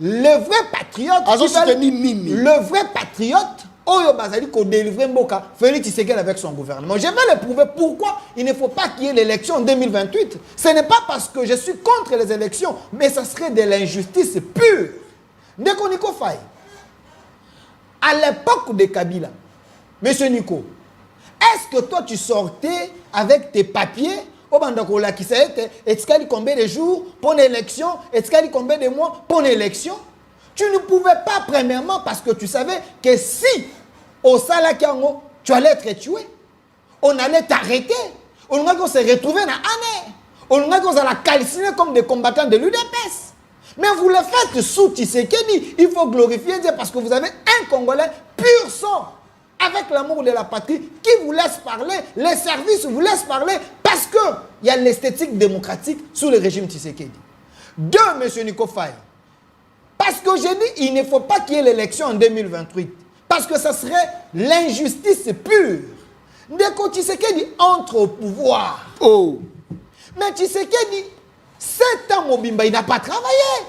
le vrai patriote. Le vrai patriote. Oyo Bazali ko délivrer Mboka, Félix Tshisekedi avec son gouvernement. Je vais le prouver pourquoi il ne faut pas qu'il y ait l'élection en 2028. Ce n'est pas parce que je suis contre les élections, mais ça serait de l'injustice pure. Ndeko Nico Faye, à l'époque de Kabila, Monsieur Nico, est-ce que toi tu sortais avec tes papiers au Bandakola qui s'est été, est-ce qu'il y a combien de jours pour l'élection, est-ce qu'il y a combien de mois pour l'élection? Tu ne pouvais pas, premièrement, parce que tu savais que si, au Salakango, tu allais être tué, on allait t'arrêter, on allait se retrouver dans l'année, on allait la calciner comme des combattants de l'UDPS. Mais vous le faites sous Tshisekedi, il faut glorifier Dieu parce que vous avez un Congolais pur sang, avec l'amour de la patrie, qui vous laisse parler, les services vous laissent parler, parce qu'il y a l'esthétique démocratique sous le régime Tshisekedi. Deux, M. Nico Faye. Parce que j'ai dit, il ne faut pas qu'il y ait l'élection en 2028. Parce que ça serait l'injustice pure. Ndeko Tshisekedi entre au pouvoir. Oh. Mais Tshisekedi, 7 ans Mobimba, il n'a pas travaillé.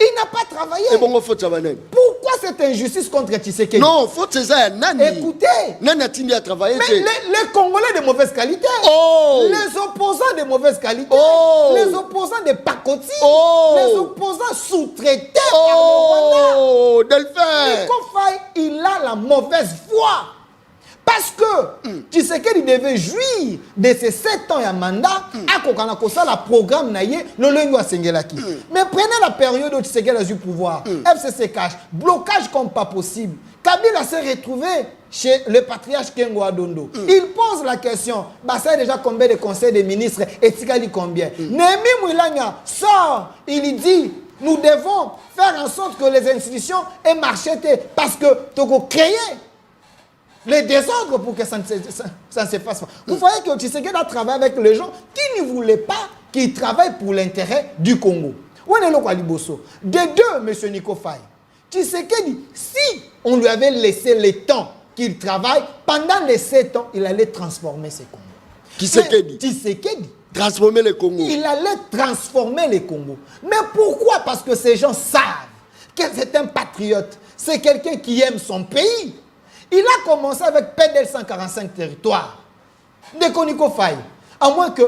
Il n'a pas travaillé. Et bon, faut travailler. Pourquoi cette injustice contre Tshisekedi? Non, faut que ça. Écoutez. Nani a travaillé. Mais les Congolais de mauvaise qualité. Oh. Les opposants de mauvaise qualité. Oh. Les opposants de pacotille. Oh. Les opposants sous-traités par le Oh, Delphin. Nico Faye, il a la mauvaise foi. Parce que Tshisekedi devait jouir de ces 7 ans à mandat à Kokanako, la programme naïe, le lengo à Sengelaki. Mais prenez la période où Tshisekedi a eu pouvoir. FCC cache, blocage comme pas possible. Kabila s'est retrouvé chez le patriarche Kengo Adondo. Il pose la question, bah ça déjà combien de conseils des ministres et Tikali combien? Nemi Mouilanya sort, il dit, nous devons faire en sorte que les institutions aient marché parce que Togo créé les désordres pour que ça ne se fasse pas. Vous voyez que Tshisekedi a travaillé avec les gens qui ne voulaient pas qu'ils travaillent pour l'intérêt du Congo. De deux, M. Nico Faye, Tshisekedi, si on lui avait laissé le temps qu'il travaille, pendant les 7 ans, il allait transformer ses Congos. Tshisekedi. Transformer le Congo. Il allait transformer les Congo. Mais pourquoi? Parce que ces gens savent que c'est un patriote. C'est quelqu'un qui aime son pays. Il a commencé avec PDL 145 territoires. De Nico Faye. À moins que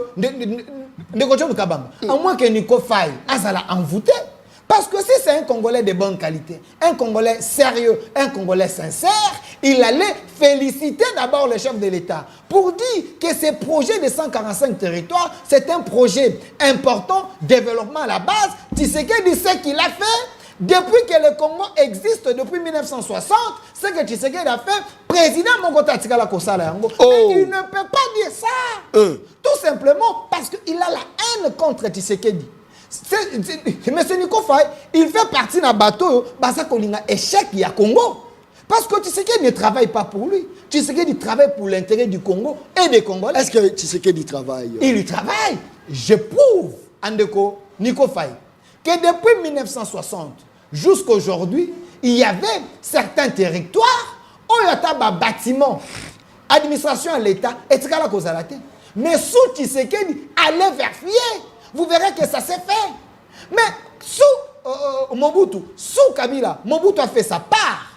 Nico Faye a envoûté. Parce que si c'est un Congolais de bonne qualité, un Congolais sérieux, un Congolais sincère, il allait féliciter d'abord le chef de l'État pour dire que ce projet de 145 territoires, c'est un projet important, développement à la base. Tshisekedi ce qu'il a fait depuis que le Congo existe, depuis 1960, ce que Tshisekedi a fait, président Mongota Tikala Kosala Yango. Mais il ne peut pas dire ça. Tout simplement parce qu'il a la haine contre Tshisekedi. M. Nico Faye, il fait partie d'un bateau, il a échec à Congo. Parce que Tshisekedi ne travaille pas pour lui. Tshisekedi travaille pour l'intérêt du Congo et des Congolais. Est-ce que Tshisekedi travaille? Il travaille. Je prouve, Andeko Nico Faye, que depuis 1960 jusqu'à aujourd'hui, il y avait certains territoires où il y a des bâtiments, administration à l'État, et mais sous Tshisekedi, allez vérifier. Vous verrez que ça s'est fait. Mais sous Mobutu, sous Kabila, Mobutu a fait sa part.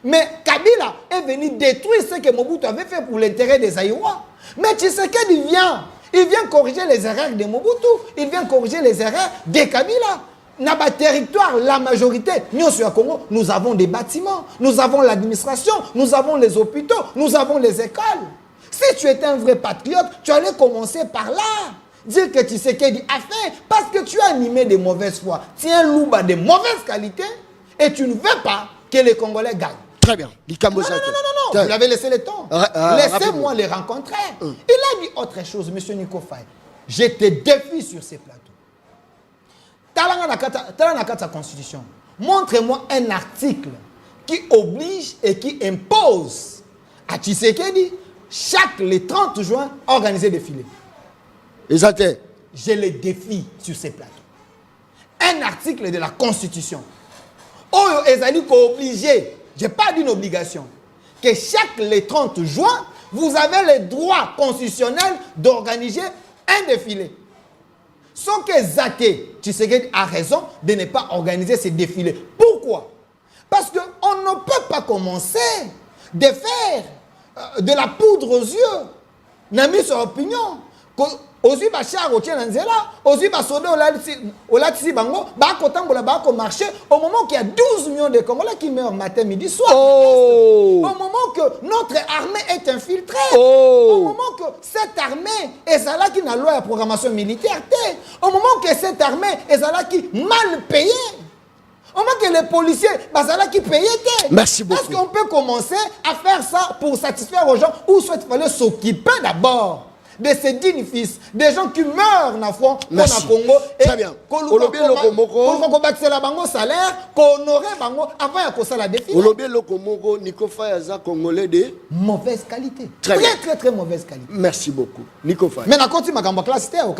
Mais Kabila est venu détruire ce que Mobutu avait fait pour l'intérêt des Aïrois. Mais Tshisekedi il vient corriger les erreurs de Mobutu, il vient corriger les erreurs de Kabila. Dans le territoire, la majorité, nous sur le Congo, nous avons des bâtiments, nous avons l'administration, nous avons les hôpitaux, nous avons les écoles. Si tu étais un vrai patriote, tu allais commencer par là. Dire que Tshisekedi a fait parce que tu as animé de mauvaise foi. Tu es un louba de mauvaise qualité et tu ne veux pas que les Congolais gagnent. Très bien. Non, vous l'avez laissé le temps. Laissez-moi les rencontrer. Il a dit autre chose, M. Nico Faye. Je te défie sur ces plateaux. Talana Constitution. Montre-moi un article qui oblige et qui impose à Tshisekedi chaque les 30 juin organiser des défilés. Exactement. Je le défie sur ces plateaux. Un article de la Constitution. Oyo ezali ko obligé, je n'ai pas dit une obligation, que chaque les 30 juin, vous avez le droit constitutionnel d'organiser un défilé. Sans que Zake, Tshisekedi a raison de ne pas organiser ces défilés. Pourquoi? Parce qu'on ne peut pas commencer de faire de la poudre aux yeux. N'a mis son opinion. Ozi bachar otien nzela, ozi basoda olatisi bango, bako tambola bako marché au moment qu'il y a 12 millions de Congolais qui meurent matin, midi, soir. Au moment que notre armée est infiltrée. Au moment que cette armée est là qui n'a loi de programmation militaire. Au moment que cette armée est là qui mal payée. Au moment que les policiers, là qui payaient. Merci beaucoup. Est-ce qu'on peut commencer à faire ça pour satisfaire aux gens ou soit il fallait s'occuper d'abord de ces dignes fils, des gens qui meurent dans le front pour le Congo. Très bien. Qu'on salaire, qu'on honorer bango avant de faire la défi. Olobé Lokomoko, Nico Faye Aza Congolais de mauvaise qualité. Très mauvaise qualité. Merci beaucoup. Nico Faye. Mais na konti makamba classe c'était au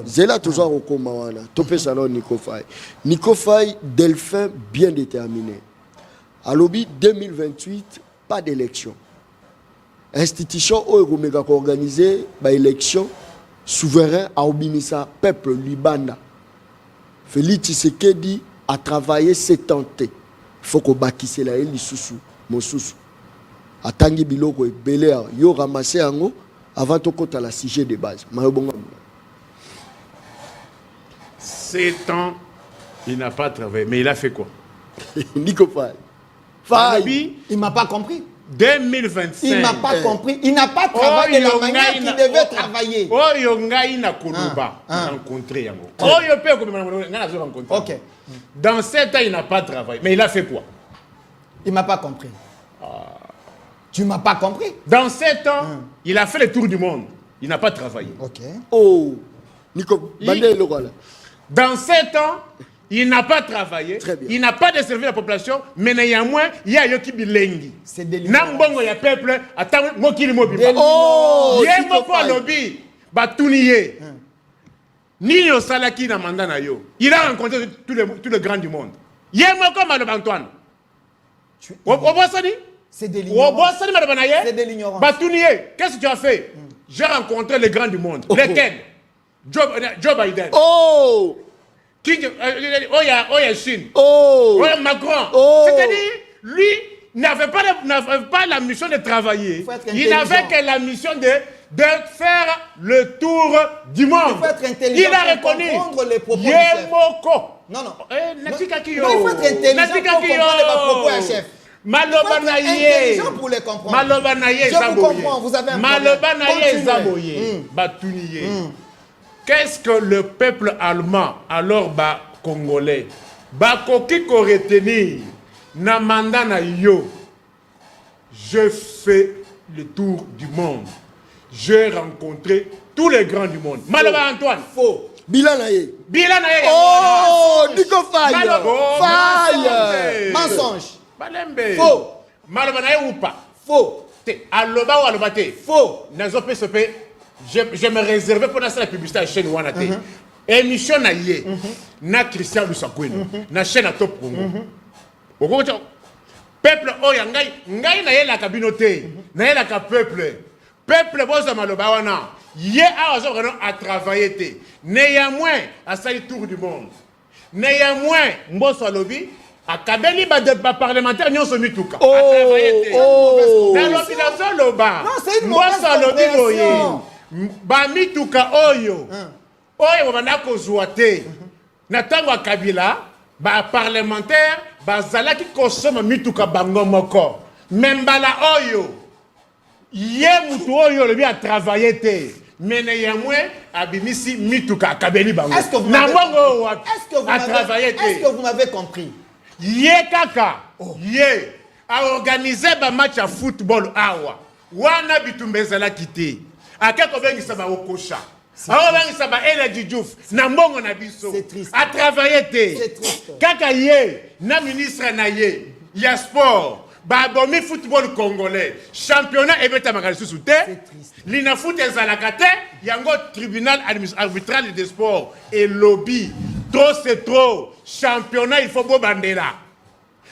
Zela toujours au Komawana. Topé salon Nico Faye. Nico Faye, Delphin bien déterminé. À lobby 2028, pas d'élection. Institution où organisé l'élection souverain a obinisa peuple libanda. Félix Tshisekedi a travaillé 7 ans. Il faut qu'on bâtisse la Elisusu, Mosusu. Atangi biloko e belé yo ramassé ango avant to kota la sujet de base. 7 ans, il n'a pas travaillé. Mais il a fait quoi? Nico Faye. Il m'a pas compris. 2025. Il m'a pas compris. Il n'a pas travaillé de la manière qu'il devait travailler. Oh, il n'a pas rencontré. Ok. Dans 7 ans, il n'a pas travaillé. Mais il a fait quoi? Il m'a pas compris. Tu m'as pas compris. Dans 7 ans, il a fait le tour du monde. Il n'a pas travaillé. Ok. Oh, Nico, dans 7 ans, il n'a pas travaillé. Très bien. Il n'a pas desservi la population. Mais néanmoins, il y a Yoki Bilengi. C'est délirant. Nambongo, il y a peuple. Attends, moi qui le mot. Oh, il y a un lobby. Batuniye. Ni au Salaki na mandana yo. Il a rencontré tous les grands du monde. Il y a un comme Antoine. C'est de l'ignorance. C'est de l'ignorance. Batuniye, qu'est-ce que tu as fait? J'ai rencontré les grands du monde. Lesquels? Joe Biden. Oh! Oya Chine. Oh! Oya Macron. Oh! C'est-à-dire, lui n'avait pas la mission de travailler. Il n'avait que la mission de faire le tour du monde. Il faut être intelligent. Il a reconnu. Les propos Yemoko. Non. Il faut être intelligent pour comprendre les propos à chef. Malobanaye. Pour les comprendre. Malobanaye. Je vous comprends, vous avez un problème. Malobanaye Zaboye. Batuniye. Qu'est-ce que le peuple allemand, alors congolais, koki ko retenir na mandat na yo? Je fais le tour du monde. J'ai rencontré tous les grands du monde. Maloba Antoine. Faux. Bilanaye. Oh, Nico Faye. Faye. Mensonge. Balembe. Faux. Maloba naye ou pas? Faux. Aloba ou alobate? Faux. Nazo PSP. Je me réservais pour la publicité à la chaîne Wanate. Émission na yé. Na Christian Lusakweno. Na chaîne à Top Congo. Peuple oya ngai na yé la kabinote. Na yé la ka peuple. Peuple boza maloba wana. Yé a ozo a travaillé te. Néanmoins à ça tour du monde. Néanmoins mboso alobi a kabeli ba parlementaire nyonso mituka. A travaillé te. Na l'opération loba. Non, c'est une mauvaise compréhension. Bamituka oyo oyo bana kozwa te na tango ya Kabila ba parlementaire bazalaki kosoma mituka bango moko membala oyo ye mutu oyo lebi a travaillé te mene yamwe abimisi mituka kabeli bango na mbongo a travaillé te. Est-ce que vous m'avez compris? Ye kaka ye a organisé ba match à football awa wana bitumbezala kité akeko bengisa ba okosha awa bengisa ba Eladi Diouf na mbongo na biso a travaillé te kaka ye na ministre na ye ya sport ba bomi football congolais championnat ebeta makalisu te lina foot ezalaka te yango tribunal arbitral des sports et lobby trop c'est trop championnat il faut bo bandela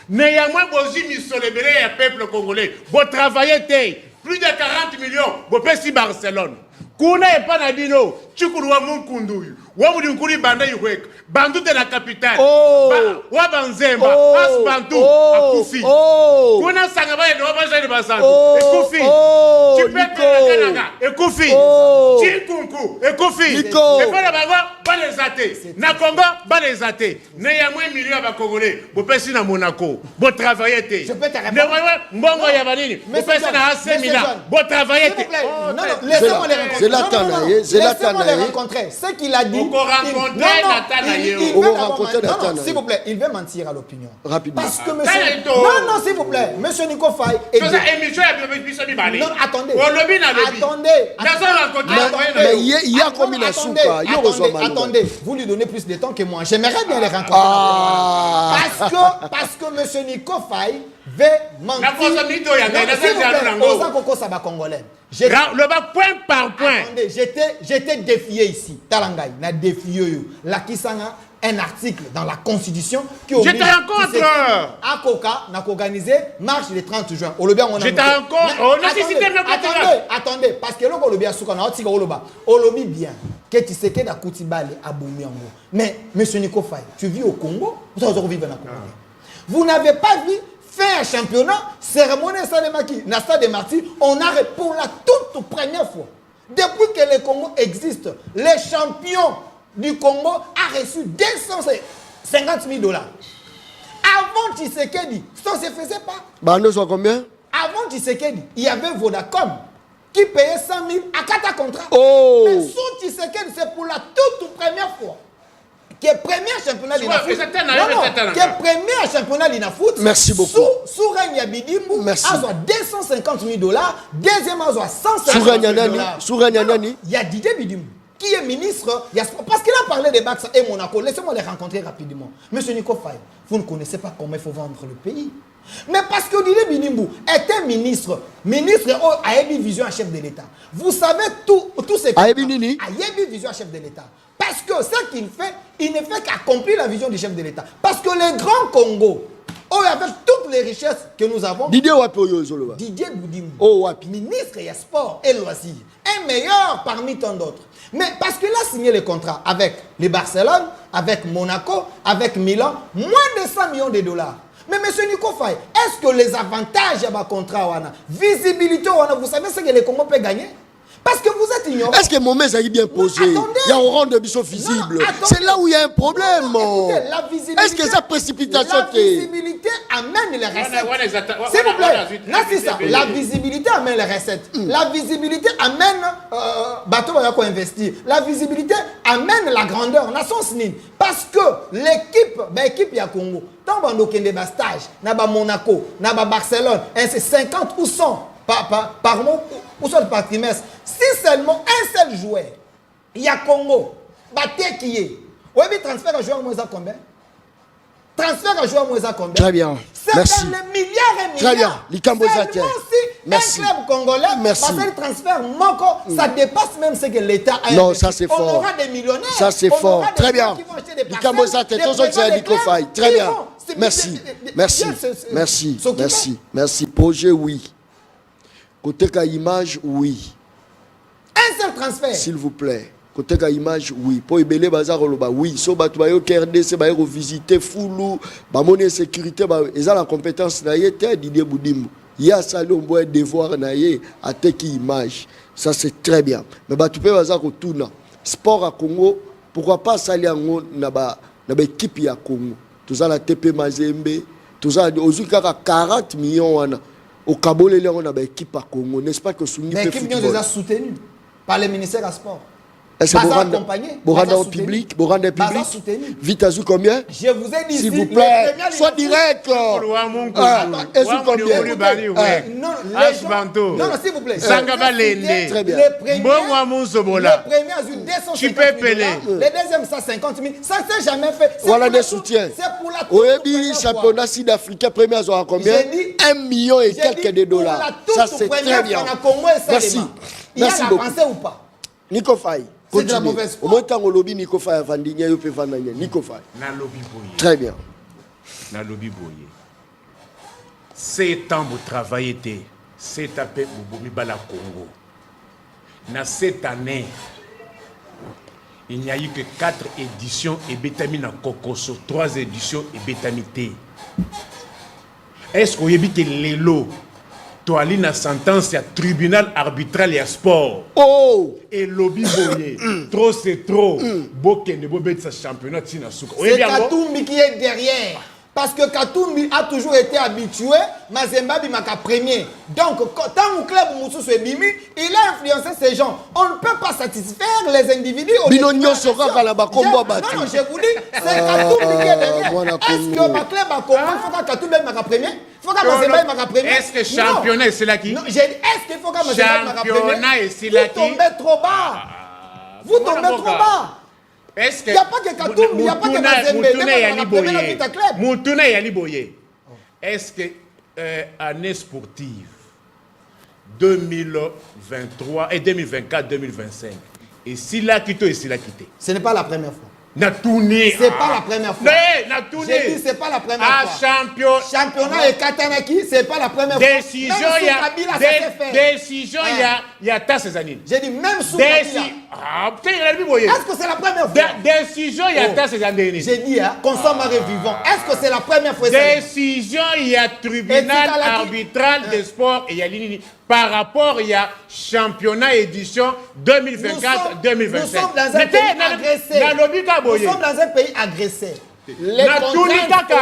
néanmoins bozi misolebele ya peuple congolais bo travailler te. Plus de 40 millions, vous payez Barcelone. Kuna et pas Nabino, Chukurwa Munkundu, Wamudukuri Banda Yuwek, Bandu de la capitale, Wabanzemba, Asbantu, Akufi. Kuna Sangaba et Wabaja de Basanto, Ekufi, Chipete Kanaga, Ekufi, Chikunku, Ekufi, et pas la Balezate, Nakonga, Balezate, Néanmoins millions à Congolais, vous payez na Monaco, vous travaillez. Je peux te répondre. Mbongo Yabanini, vous payez na AC Milan, vous travaillez. Non, laissez-moi les rencontrer. Laissez-moi les rencontrer. Ce qu'il a dit. Non, s'il vous plaît, il veut mentir à l'opinion. Rapidement. Parce que monsieur. Non, s'il vous plaît. Monsieur Nico Faye. Non, attendez. Mais il y a comme il a souka. Attendez, vous lui donnez plus de temps que moi. J'aimerais bien les rencontrer. Parce que monsieur Nico Faye m'avez menti. La cause de Mito, il y a des S'il vous plaît, Osa Koko Saba Congolais. Le bas point par point. Attendez, j'étais défié ici. Talangay, n'a défié. La Kisanga, un article dans la Constitution qui oblige... Je te rencontre. À Koka, n'a organisé marche le 30 juin. Je te rencontre. Attendez, parce que là, on a souka, on a bien que tu sais que la Koutibale a boumé en gros. Mais, monsieur Nico Faye, tu vis au Congo, vous avez vivre dans le Congo. Vous n'avez pas vu faire un championnat, cérémonie Salemaki, Nasta de Martyrs, on a pour la toute première fois. Depuis que le Congo existe, les champions du Congo a reçu 250 000 $. Avant Tshisekedi, ça ne se faisait pas. Bando soit combien? Avant Tshisekedi, il y avait Vodacom qui payait 100 000 à 4 contrats. Oh. Mais sous Tshisekedi, c'est pour la toute première fois. Qui est premier championnat d'Inafoot. Qui est premier championnat d'Inafoot. Merci beaucoup. Sous Rania Bidimou, merci. a 250 000 $. Deuxième, a 150 000 $. Sous Rania Nani. Il y a Didier Bidimou qui est ministre. Parce qu'il a parlé des Baxa et Monaco. Laissez-moi les rencontrer rapidement. Monsieur Nico Faye, vous ne connaissez pas comment il faut vendre le pays. Mais parce que Didier Bidimou était ministre a eu vision à chef de l'État. Vous savez tout ce qu'il a eu vision à chef de l'État. Parce que ce qu'il fait, il ne fait qu'accomplir la vision du chef de l'État. Parce que le Grand Congo, avec toutes les richesses que nous avons, Didier Bidimou, ministre et sport et loisirs, est meilleur parmi tant d'autres. Mais parce qu'il a signé le contrat avec les Barcelone, avec Monaco, avec Milan, moins de 100 millions de $. Mais M. Nico Faye, est-ce que les avantages de ce contrat, visibilité, vous savez ce que le Congo peut gagner? Parce que vous êtes ignorant. Est-ce que mon message est bien posé? Il y a un rang de biseau visible. C'est là où il y a un problème. Est-ce que ça précipitation? La visibilité amène les recettes. S'il vous plaît, non, c'est ça. La visibilité amène les recettes. La visibilité amène bateau pour investir. La visibilité amène la grandeur. Nation Snin. Parce que l'équipe y a Congo. Tant qu'on a des stage, n'a pas Monaco, n'a pas Barcelone, c'est 50 ou 100 par mois ou soit par trimestre. Si seulement un seul joueur, il y a Congo, Baté qui est. Oui, mais transfert à joueur moins à combien? Transfert à joueur moins à combien? Très bien. C'est dans les milliards et milliards. Très bien. Merci. Un club congolais, parce que le transfert, ça dépasse même ce que l'État a. Non, ça c'est fort. On aura des millionnaires. Ça c'est fort. Très bien. Très bien. Merci. Projet, oui. Côté ka image, oui. Un seul transfert. S'il vous plaît. Côté ka image, oui. Pour Ibele Bazar, oui. So batu ba yo KRDC ba yo visiter Foulou, ba monnaie sécurité ba ils ont la compétence na yete Didier Bidimou. Il y a ça le bon devoir na yé à teki image. Ça c'est très bien. Mais batu pe Bazar ko tuna. Sport à Congo, pourquoi pas salir en na ba équipe ya Congo. Tout ça la TP Mazembe, tout ça ozuka 40 millions wana. Au Kabole, on a une équipe à Congo. N'est-ce pas que Souni mais l'équipe nous a soutenus par le ministère des Sports. Est-ce que Boranda au public, Boranda public, vite à combien? Je vous ai dit, s'il vous plaît, soit direct. Est-ce combien? Non, s'il vous plaît. Sangaba Lende. Très bien. Le premier a eu 250 000 $. Le deuxième, ça 50 000. Ça ne s'est jamais fait. Voilà des soutiens. C'est pour la toute championnat sud-africain, premier à combien? 1 million et quelques de dollars. Ça, c'est très bien. Merci. Merci beaucoup. Ou pas? Nico Faye. C'est de la mauvaise foi. Au moins, tant que lobby Nico Faye Vandigna, il peut vendre Nico Faye. Très bien. Na lobby boye. C'est temps pour travailler. C'est à peine pour Bala Congo. Na cette année, il n'y a eu que 4 éditions et Bétamina Kokoso, 3 éditions et Bétamité. Est-ce qu'on y a que les lots? Toi, il y a une sentence à tribunal arbitral et à sport. Oh! Et lobby boye. Trop c'est trop. Boké ne peut pas championnat. C'est Katoumbi qui est derrière. Parce que Katoumbi a toujours été habitué, Mazemba Bimaka premier. Donc, tant que club Moussou est Bimi, il a influencé ces gens. On ne peut pas satisfaire les individus. Binonio sera à la Bakombo battu. Non, je vous dis, c'est Katoumbi qui est derrière. Est-ce que ma club a compris? Il faut que Katoumbi Bimaka premier. Il faut que Mazemba Bimaka premier. Est-ce que championnat c'est là qui? Non, j'ai dit, est-ce qu'il faut que Mazemba Bimaka premier? Championnat et c'est là qui? Vous tombez trop bas. Vous tombez trop bas. Est-ce que il n'y a pas que Katoum, il n'y a pas que Mazembe. Moutouné Yali Boye. Est-ce que année sportive 2023 et 2024-2025. Et si là quitté, et si là quitté. Ce n'est pas la première fois. C'est pas la première fois. J'ai dit c'est pas la première fois. Championnat et Katanaki, c'est pas la première fois. Décision, il y a tas ces années. J'ai dit même sous Kabila. Est-ce que c'est la première fois? Décision, il y a tas ces années. J'ai dit, qu'on soit maré vivant. Est-ce que c'est la première fois? Décision, il y a tribunal arbitral des sports et il y a l'ININI. Par rapport, il y a championnat édition 2024-2025. Nous sommes dans un pays agressé. Nous sommes dans un pays agressé. Les contraintes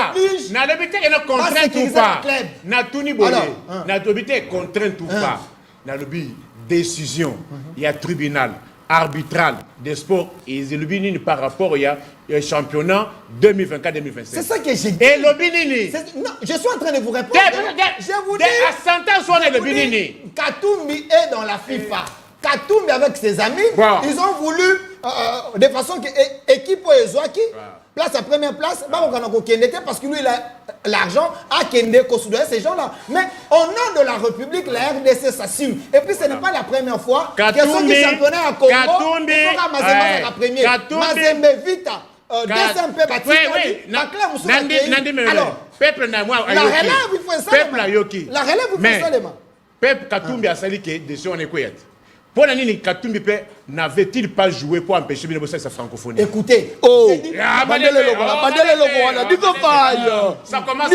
décision, il y a tribunal arbitral des sports et le par rapport il y a championnat 2024-2025. C'est ça que j'ai dit. Et le Binini. Non, je suis en train de vous répondre. Je vous dis. Katumbi est dans la FIFA. Katumbi avec ses amis, ils ont voulu de façon que équipe Ezouaki place à première place, parce que lui il a l'argent à Kende Kosudoué, ces gens-là. Mais au nom de la République, la RDC s'assume. Et puis ce n'est pas la première fois que ceux qui championnat à Congo, il faut Mazembe la première. Mazembe Vita. DSMP alors, peuple n'a moi la relève, il faut ça. Peuple a yoki. La relève, il faut ça. Peuple Katumbi a sali que décision n'est quoi. Pour la Nini Katumbi n'avait-il pas joué pour empêcher bien sa francophonie? Écoutez, ça commence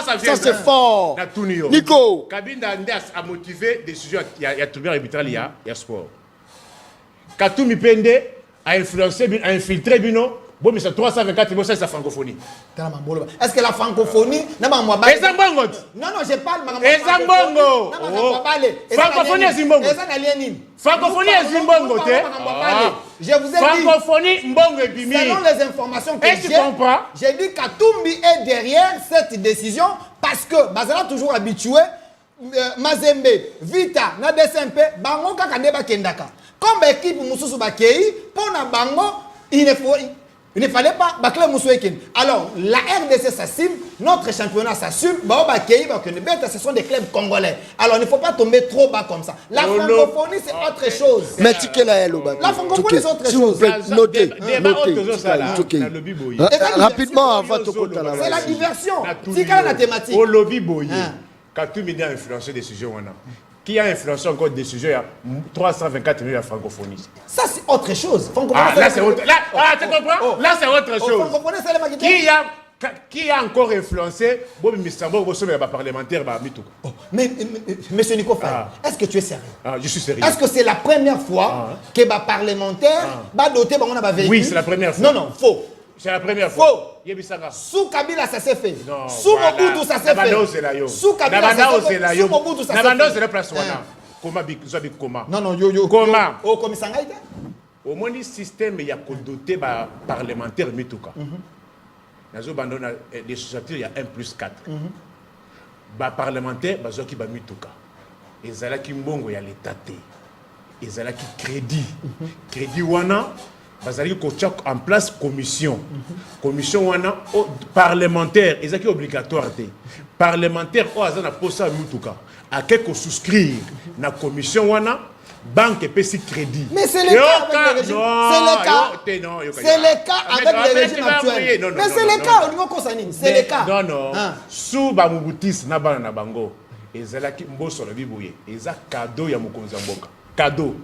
à bien. Ça c'est fort. Nico Kabinda Ndas a motivé décision il y a tribunal arbitral il y a sport. Katumbi Pende a infiltré Bino. Bon, mais c'est 324, c'est sa francophonie. Est-ce que la francophonie... Non, non, je parle... Francophonie est Zimbongo. Francophonie est Zimbongo. Je vous ai dit... Francophonie, Mbongo et Bimi. Selon les informations que j'ai dit qu'Atumbi est derrière cette décision parce que Bazala toujours habitué, Mazembe, Vita, Nadesmp, Bango Kakandeba Kendaka. Comme équipe Moussou Bakei, pour Bango, il ne fallait pas Bakle Moussoueken. Alors, la RDC s'assume, notre championnat s'assume, ce sont des clubs congolais. Alors, il ne faut pas tomber trop bas comme ça. La francophonie, c'est autre chose. Mais la francophonie, c'est autre chose. Notez. Rapidement, avant de c'est la diversion. C'est quand la thématique. Au lobby Boye, Katumbi a influencé des sujets. Qui a influencé encore des sujets à 324 millions de francophonie. Ça, c'est autre chose. Là, c'est autre chose. Là, c'est autre chose. Qui a encore influencé Bobi Missambo, parlementaire, mais monsieur Nico Faye, est-ce que tu es sérieux? Je suis sérieux. Est-ce que c'est la première fois que les parlementaires doté véhicule? Oui, c'est la première fois. Non, faux. C'est la première fois. Faux. Sous Kabila, ça s'est fait. Sous Mobutu, ça s'est fait. Sous Kabila, ça s'est fait. Sous Mobutu, ça s'est fait. Comment? Non, comment? Au commissaire. Au moins, le système, il y a doté parlementaire, Mitouka. Dans des sociétés, il y a 1+4. Parlementaire, il y a Mitouka. Et il y a Mbongo, il y a l'État. Et il y a crédit. Crédit, wana. Bazali ko en place commission. Commission wana parlementaire, ezaki obligatoire té. Parlementaire o azana posa mutuka. A quelque souscrire na commission wana banque pesi crédit. Mais c'est le cas avec les régimes. C'est le cas avec les régimes actuels. Mais c'est le cas au niveau consanguin. C'est le cas. Non. Sous ba mubutis na bana na bango. Ezalaki mboso na biboye. Eza cadeau ya mokonzi mboka. Cadeau.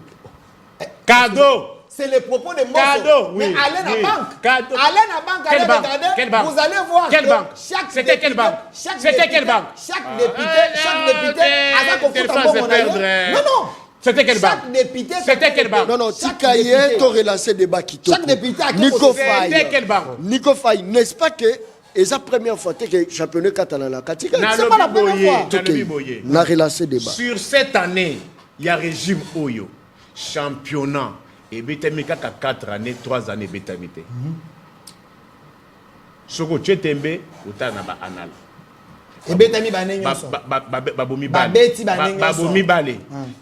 C'est le propos de Mosso. Mais allez dans la banque. Allez dans la banque, allez regarder. Vous allez voir quelle banque? C'était quelle banque? C'était quelle banque? Chaque député a Non. C'était quelle banque? Chaque député. C'était quelle banque? Non, Tikaye, tu as relancé des débat qui chaque député a Nico Faye. C'était quelle banque? Nico Faye, n'est-ce pas que et la première fois que le championnat catalan a c'est pas la première fois. On a relancé des débats. Sur cette année, il y a régime Oyo. Championnat. Et Betamika 4 années, 3 années Betamité. Soko Tchetembe, Utana ba anal. Et Betami Bané Babomi Balé.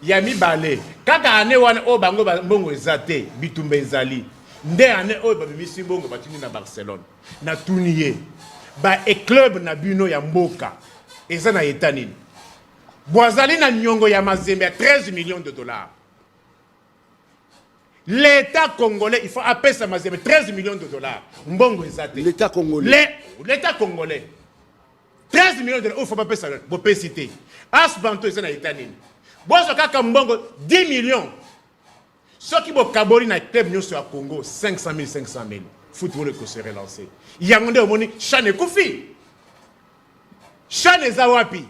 Yami Balé. Kaka année wana o bango bongo ezate, bitumbe ezali. Nde année o babimi simbongo batini na Barcelone. Na Tunier. ba e club na bino ya mboka eza na état nini boazali na nyongo ya mazembe ya 13 millions de dollars. L'État congolais, il faut appeler ça mazembe 13 millions de dollars. Mbongo ezate. L'État congolais. L'État congolais. 13 millions de dollars, il faut pas payer ça. Vous pouvez citer. As Banto est na état nini. Bozo kaka mbongo 10 millions. Ceux qui vont kabori na club nyonso ya Congo 500 000. Football ko se relancer. Yangonde omoni Chane Koufi. Chane Zawapi.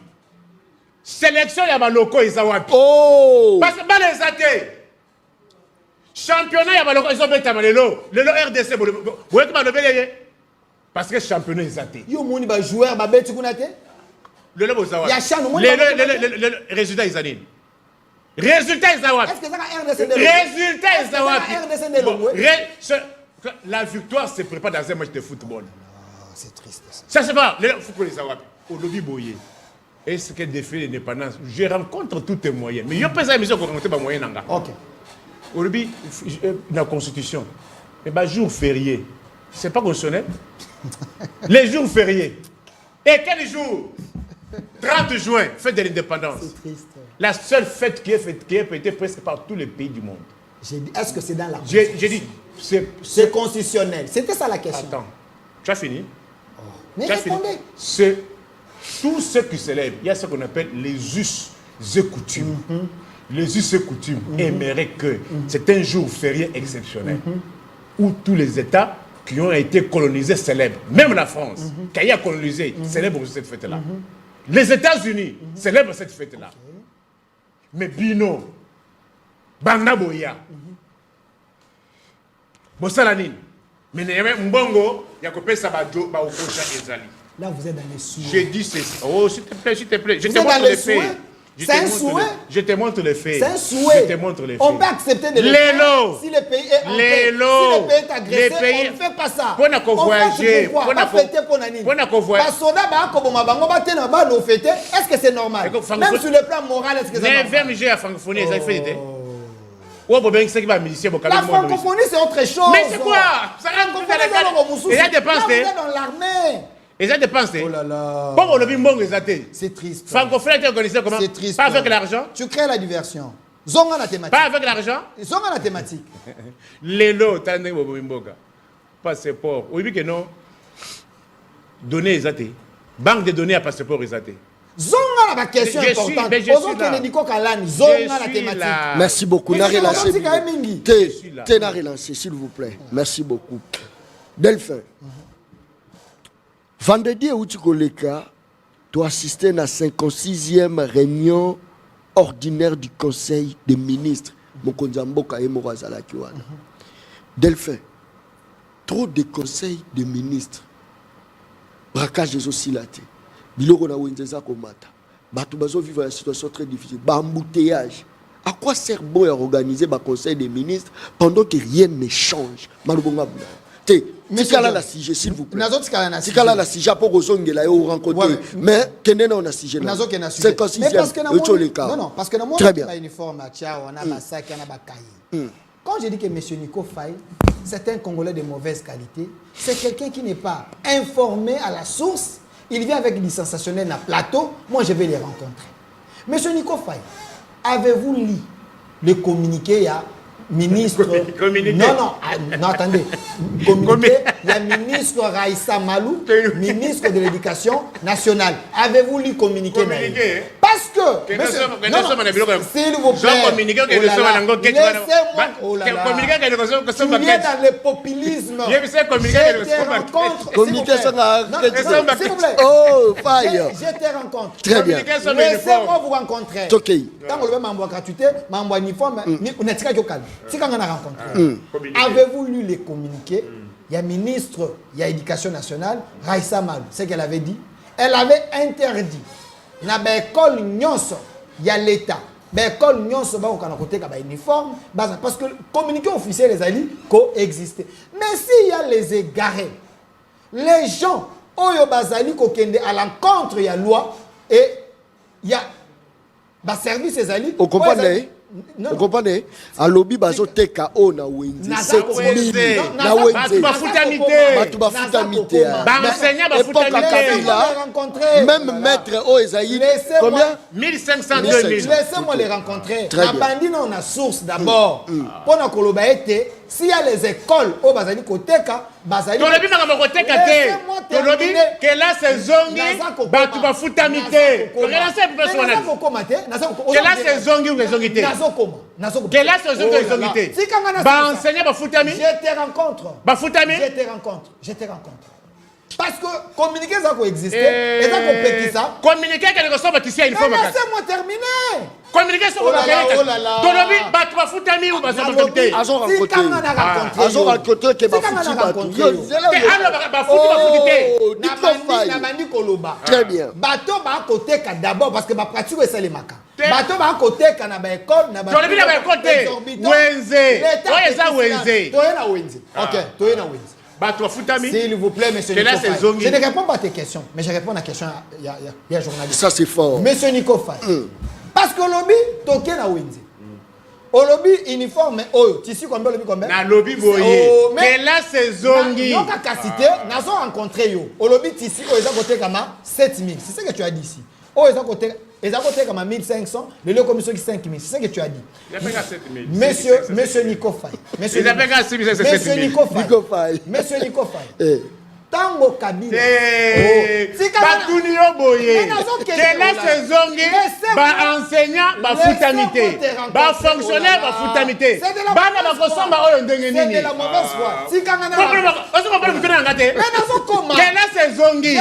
Sélection ya baloko ezawapi. Oh. Parce que bale ezate. Championnat ya baloko ils ont bêta malelo. Lelo RDC boye ba lobele parce que championnat ezate. Yo moni ba joueur ba beti kuna te. Lelo bozawa. Ya Chane moni. Le résultat ezanine. Résultat ezawapi. Est-ce que ça va RDC de résultat ezawapi. RDC de Longwe. La victoire se prépare dans un match de football. C'est triste ça. Ça c'est pas le football ezawapi. Au lobby boye. Est-ce que défait l'indépendance je rencontre tous les moyens. Mais yo pesa émission ko rencontrer ba moyen nanga. OK. Au lobby la constitution. Et bah jour férié. C'est pas constitutionnel. Les jours fériés. Et quel jour 30 juin, fête de l'indépendance. C'est triste. La seule fête qui est fêtée presque par tous les pays du monde. J'ai dit, est-ce que c'est dans la J'ai dit, c'est constitutionnel. C'était ça la question. Attends, tu as fini? Mais tu as fini? répondez. C'est tous ceux qui célèbrent. Il y a ce qu'on appelle les us et coutumes. Les us et coutumes aimeraient que c'est un jour férié exceptionnel où tous les États qui ont été colonisés célèbrent. Même la France, qui a colonisé, célèbre cette fête-là. Les États-Unis célèbrent cette fête-là. Mais Bino, Bandaboya, Bossalanine, mais Mbongo, Yakopé Sabadjo, Baokocha Ezali. Là, vous êtes dans les souhaits. J'ai dit c'est ça. Oh, s'il te plaît, s'il te plaît. Je Vous te êtes montre dans les les faits. souhaits? Je C'est te un montre souhait? je te montre les faits. C'est un souhait. Je te montre les faits. On peut accepter de le Lélo. faire si le pays est en paix. Lélo. Si le pays est agressé, Les pays- on ne fait pas ça. Pour qu'on voyager. Pourquoi pas fêter pour Nani. Pour qu'on voyage. Est-ce que c'est normal? Écoute, Même sur le plan moral, est-ce que c'est normal? 9e j'ai à francophonie, ça fait. Ou bien c'est qui va musicien au La francophonie, c'est autre chose. Mais c'est quoi? Ça rentre dans les cadres. Et ça dépense. Là, vous êtes dans l'armée. Et ça dépense. Oh là là. Bon, on le vit bon, exacté. C'est triste. Francophonie est organisé comment? C'est triste. Pas avec l'argent. Tu crées la diversion. Zonga la thématique. Pas avec l'argent. Zonga la thématique. Lélo, t'as un mboka. Passeport. Oui, que non. Données exacté. Banque de données à passeport exacté. Zonga la question importante. Zonga la thématique. Merci beaucoup. Mais N'a c'est relancé. quand même Mingi. T'es n'a relancé, s'il vous plaît. Merci beaucoup. Delphin. Vendredi, où tu tu assisté à la 56e réunion ordinaire du Conseil des ministres. Delphin, trop de conseils des ministres. Braquage des oscillatés. Biloko na wenzeza komata. Batu bazo vivre une situation très difficile. Embouteillage. À quoi sert bon organiser le Conseil des ministres pendant que rien ne change? Tikala la sige s'il vous plaît. Tikala la sige pour ozongela yo rencontrer. Mais kenena on a sige là. C'est comme si non non parce que dans mon uniforme à Tchao on a basaki on a bakayi. Quand je dis que monsieur Nico Faye c'est un Congolais de mauvaise qualité, c'est quelqu'un qui n'est pas informé à la source, il vient avec du sensationnel à plateau, moi je vais les rencontrer. Monsieur Nico Faye, avez-vous lu le communiqué à ministre non attendez communiqué la ministre Raïssa Malou ministre de l'éducation nationale avez-vous lu communiqué parce que s'il vous plaît tu es dans le populisme je te rencontre très bien laissez-moi vous rencontrer quand on veut m'envoyer gratuité m'envoyer uniforme avez-vous lu les communiqués? Il y a ministre, il y a éducation nationale, Raïssa Malou, c'est qu'elle avait dit. Elle avait interdit. Dans l'école nyonso, il y a l'État. L'école nyonso, il y a un uniforme. Parce que le communiqué officiel, les alliés, coexister. Mais s'il y a les égarés, les gens, Oyo Bazali, à l'encontre, il y a loi, et il y a service, les alliés. Vous comprenez? Vous comprenez? À lobby bazo teka o na wenze 7000 na wenze ba futamité ba enseignant ba futamité même maître o Esaïe combien 1500 2000 laissez-moi les rencontrer na bandi on a source d'abord pour na koloba été s'il y a les écoles au bazali koteka bazali tolobi na koteka te tolobi que là c'est zongi ba tu ba futamité relancer pour personne que là c'est zongi ou zongi te que là c'est zongi ou zongi te ba enseignant ba futami je te rencontre ba futami je te rencontre parce que communiquer ça peut exister et ça peut ça communiquer quelque chose ici il faut laissez-moi terminer communiquer sur tolobi ba tu ba futami ou ba ça futamité azo rencontré que ba futi na bandi koloba très bien bato ba côté ka d'abord parce que ba pratique ça les maka bato ba côté ka na ba école na ba tolobi na ba côté wenze oyeza wenze toyena wenze OK toyena wenze bato futami s'il vous plaît monsieur Nico Faye je ne réponds pas à tes questions mais je réponds à la question il y a journaliste ça c'est fort monsieur Nico Faye parce que lobby toke na wenze au lobby uniforme oyo tissu combien lobby combien na lobby boye mais là c'est zongi yo ka cité nazo rencontré yo au lobby tissu oyo za côté kama 7000 c'est ce que tu as dit ici oyo za côté comme 1500, le commission qui 5000, c'est ce que tu as dit. Monsieur Nico Faye. Monsieur Nico Faye. Tango Kabila. Batuni Oboye. Quel est ce zongi? Ba enseignant, ba futamité. Ba fonctionnaire, ba futamité. Bana ba kosomba oyo ndenge nini. C'est de la mauvaise foi. Si kangana. Ozo ba futamité ngate. Quel est ce zongi?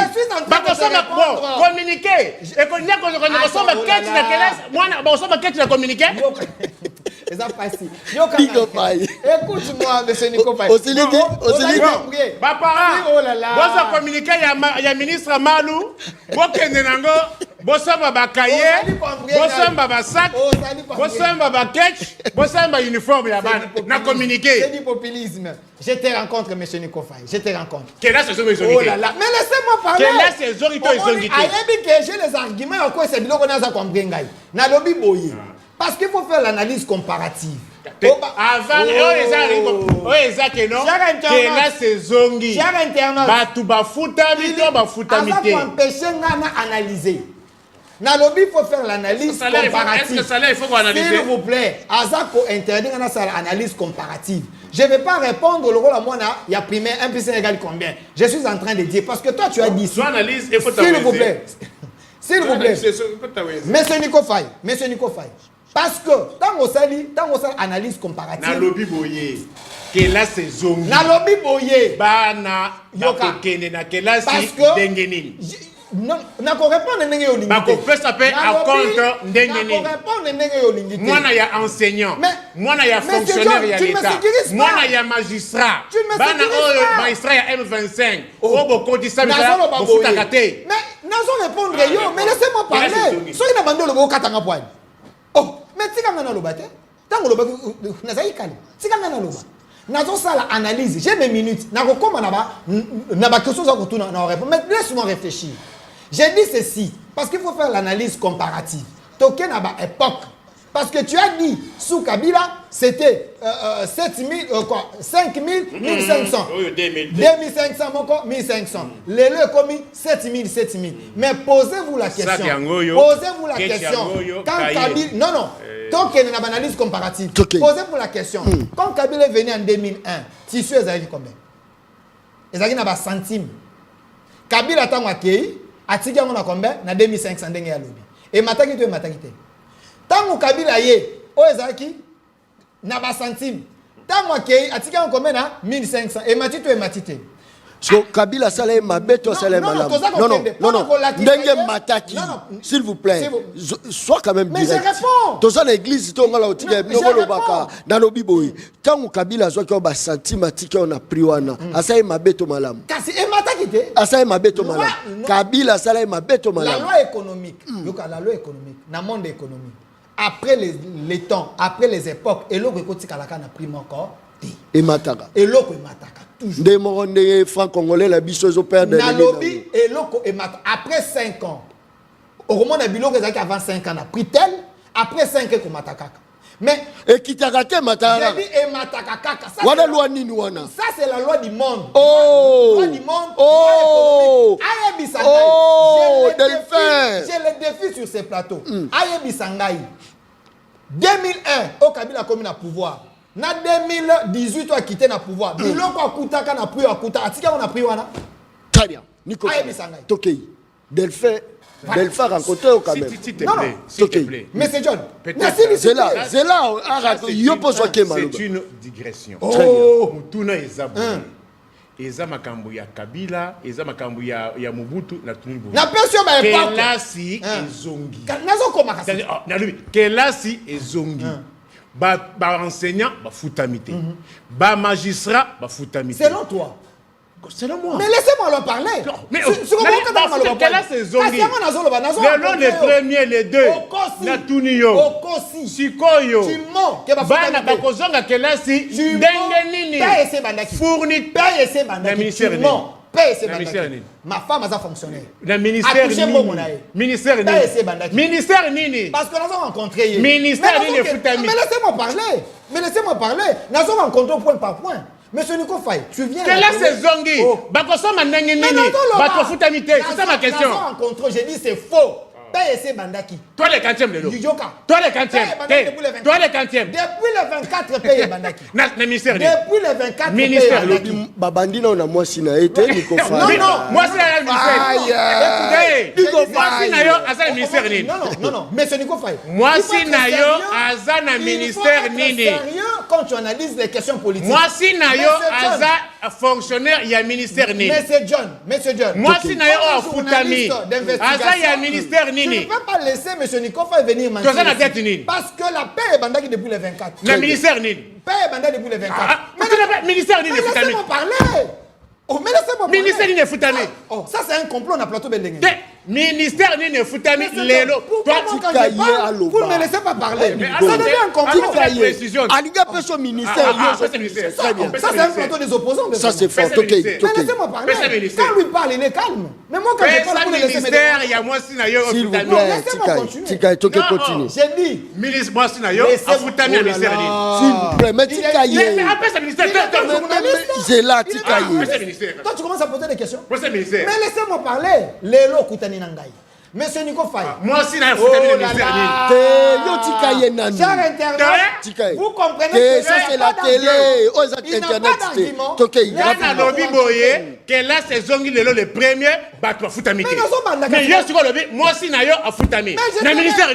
Ba kosomba bon communiquer. Et qu'on y a qu'on kosomba keti na kelasi. Mwana ba kosomba keti na communiquer. Écoute-moi, monsieur Nico Faye. Ba parents. Bosa communiquer ya ministre Malou, bokende nango, bosamba ba cahier, bosamba ba sac, bosamba ba ketch, bosamba uniforme ya bana na communiquer. C'est du populisme. Je te rencontre monsieur Nico Faye, je te rencontre. Quelle est ce zongi? Oh là là, mais laissez-moi parler. Quelle est ce zongi? Ayebi que j'ai les arguments à quoi c'est biloko na za comprendre ngai. Na lobi boye. Parce qu'il faut faire l'analyse comparative. Avant, c'est zongi. Batu ba futamité, ba futamité. Avant empêcher ngana analyser. Na lobby il faut faire l'analyse comparative. S'il vous plaît, Azako interdit ngana faire l'analyse comparative. Je ne vais pas répondre le rôle à moi il y a primaire 1 plus 1 égale combien. Je suis en train de dire parce que toi tu as dit s'il vous plaît. S'il vous plaît. Monsieur Nico Faye. Parce que tant on s'allie analyse comparative. Na lobby boye. Que là c'est zongi. Na lobby boye. Bana yoka kene na kelasi dengenini. Non, na ko répondre ndenge yo lingi. Ba ko pesa pe à compte dengenini. Na ko répondre ndenge yo lingi. Mwana ya enseignant. Mwana ya fonctionnaire ya l'état. Mwana ya magistrat. Bana o magistrat ya M25. O boko disabisa bo futaka te. Mais nazo répondre yo, mais laissez-moi parler. Soki na bando le bo katanga poigne. Oh, mais si quand on a le bâtiment, tant qu'on le bâtiment, n'a pas écalé. Si quand on a le bâtiment, n'a pas ça l'analyse. J'ai mes minutes. N'a pas comment n'a pas quelque chose à retourner dans la réponse. Mais laisse-moi réfléchir. J'ai dit ceci parce qu'il faut faire l'analyse comparative. Token n'a pas époque. Parce que tu as dit sous Kabila c'était 7000 quoi 5000 1500 2500 mon 1500 les le commis 7000 mais posez-vous la question quand Kabila non tant qu'il y a une analyse comparative posez-vous la question quand Kabila est venu en 2001 tissu ezali combien ezali na ba centime Kabila tango akei atiki yango na combien na 2500 ndenge ya lobi et mataki te tango Kabila ye oezaki na ba centime tango akei atiki yango combien na 1500 et matite so Kabila sala mabeto sala malam non ndenge mataki s'il vous plaît sois quand même direct mais je réponds to ça l'église to ngala otika no lobaka na lobi boy tango Kabila zo ko ba centime atiki on a pris wana asala mabeto malam kasi et mataki te asala mabeto malam Kabila sala mabeto malam la loi économique yoka la loi économique na monde économique après les temps après les époques et l'oko kotika la kana prime encore et mataka toujours des franc-congolais la biso zo perdre na lobby et loko et mataka après 5 ans au moment de biloko ezaki avant 5 ans na prix tel après 5 ans ko mataka Mais et qui t'a raté matara. j'ai dit et mataka kaka. Wana loi nini wana. Ça c'est la loi du monde. Oh. La loi du monde. Oh. Ayebi Sangai. Oh, Delphin. J'ai le défi sur ces plateaux. Ayebi Sangai. 2001, au Kabila a commis le pouvoir. Na 2018, on a quitté le pouvoir. Biloko akutaka na pris akuta. Atika on a pris wana. Très bien. Nico. Ayebi Sangai. Tokei. Delphin rencontré au quand même. S'il te plaît, s'il te plaît. Monsieur John. C'est là, c'est une digression. Oh. Mutuna ezabu. Eza makambo ya Kabila, eza makambo ya Mobutu na Tunibu. Na personne m'a pas. Kelasi ezongi. Nazo koma kasi. Kelasi ezongi. Ba enseignant ba futamite. Ba magistrat ba futamite. Selon toi. Selon moi. Mais laissez-moi leur parler. Mais Kelasi ezongi. Le nom des premiers, les deux. Na Tuniyo. Okosi. Sikoyo. Tu mens. Bana bakozonga Kelasi. Ndenge nini. Fourni. Paye ces bandaki. Tu mens. Paye ces bandaki. Ministère. Ma femme a fonctionné. Le ministère nini. Ministère nini. Paye ces bandaki. Ministère nini. Parce que nous avons rencontré. Ministère nini futami. Mais laissez-moi parler. Mais laissez-moi parler. Nous avons rencontré point par point. Monsieur Nico Faye, tu viens. Quelle est ce zongi? Bakosoma nini nini. Bato futamite. C'est ça ma question. Nous avons rencontré. J'ai dit c'est faux. Paye ces bandaki. Toi les quantièmes de l'eau. Toi les quantièmes. Toi les quantièmes. Depuis le 24 paye bandaki. Na ministère. Depuis le 24 ministère. Babandina on a moi sina été Nico Faye. Non, moi c'est la ministère. Écoutez, moi si na yo asa ministère nini. Non, monsieur Nico Faye. Moi si na yo asa na ministère nini. Quand tu analyses les questions politiques. Moi si na yo asa fonctionnaire il y a ministère nini. Monsieur John. Moi si na yo futami. Asa il y a ministère nini. Tu ne peux pas laisser M. Nico Faye venir mentir. Parce que la paix est bandaki depuis le 24. Le ministère nini. Paix est bandaki depuis le 24. Mais ministère nini futami. Laissez-moi parler. Oh, mais laissez-moi parler. Ministère nini futami. Oh, ça c'est un complot na plateau Bendengue. Ministère nini futami lelo. Toi tu cailles à l'eau. Vous ne me laissez pas parler. Ça devient un complot. Aliga peso ministère. Ça c'est un plateau des opposants. Ça c'est fort. OK. Mais laissez-moi parler. Quand lui parle, il est calme. Mais moi quand je parle, vous ne laissez pas ministère, il y a moi si na yo futami. Laissez-moi continuer. Tika, continue. J'ai dit ministre moi si na yo futami ministère nini. S'il vous plaît, mais Tikaye. Mais après ce ministère, c'est là Tikaye. Toi tu commences à poser des questions. Pour ce ministère. Mais laissez-moi parler. Lelo Koutani Nangai. Monsieur Nico Faye. Moi aussi, là, vous avez le ministère. Cher internaute, vous comprenez que ça c'est la télé. Oh, c'est internet. Ok, il y a un lobby boyé, que là, c'est Zongi le premier, bah, tu vas foutre à midi. Mais yo, c'est quoi le lobby? Moi aussi, na yo, à foutre à midi. Le ministère,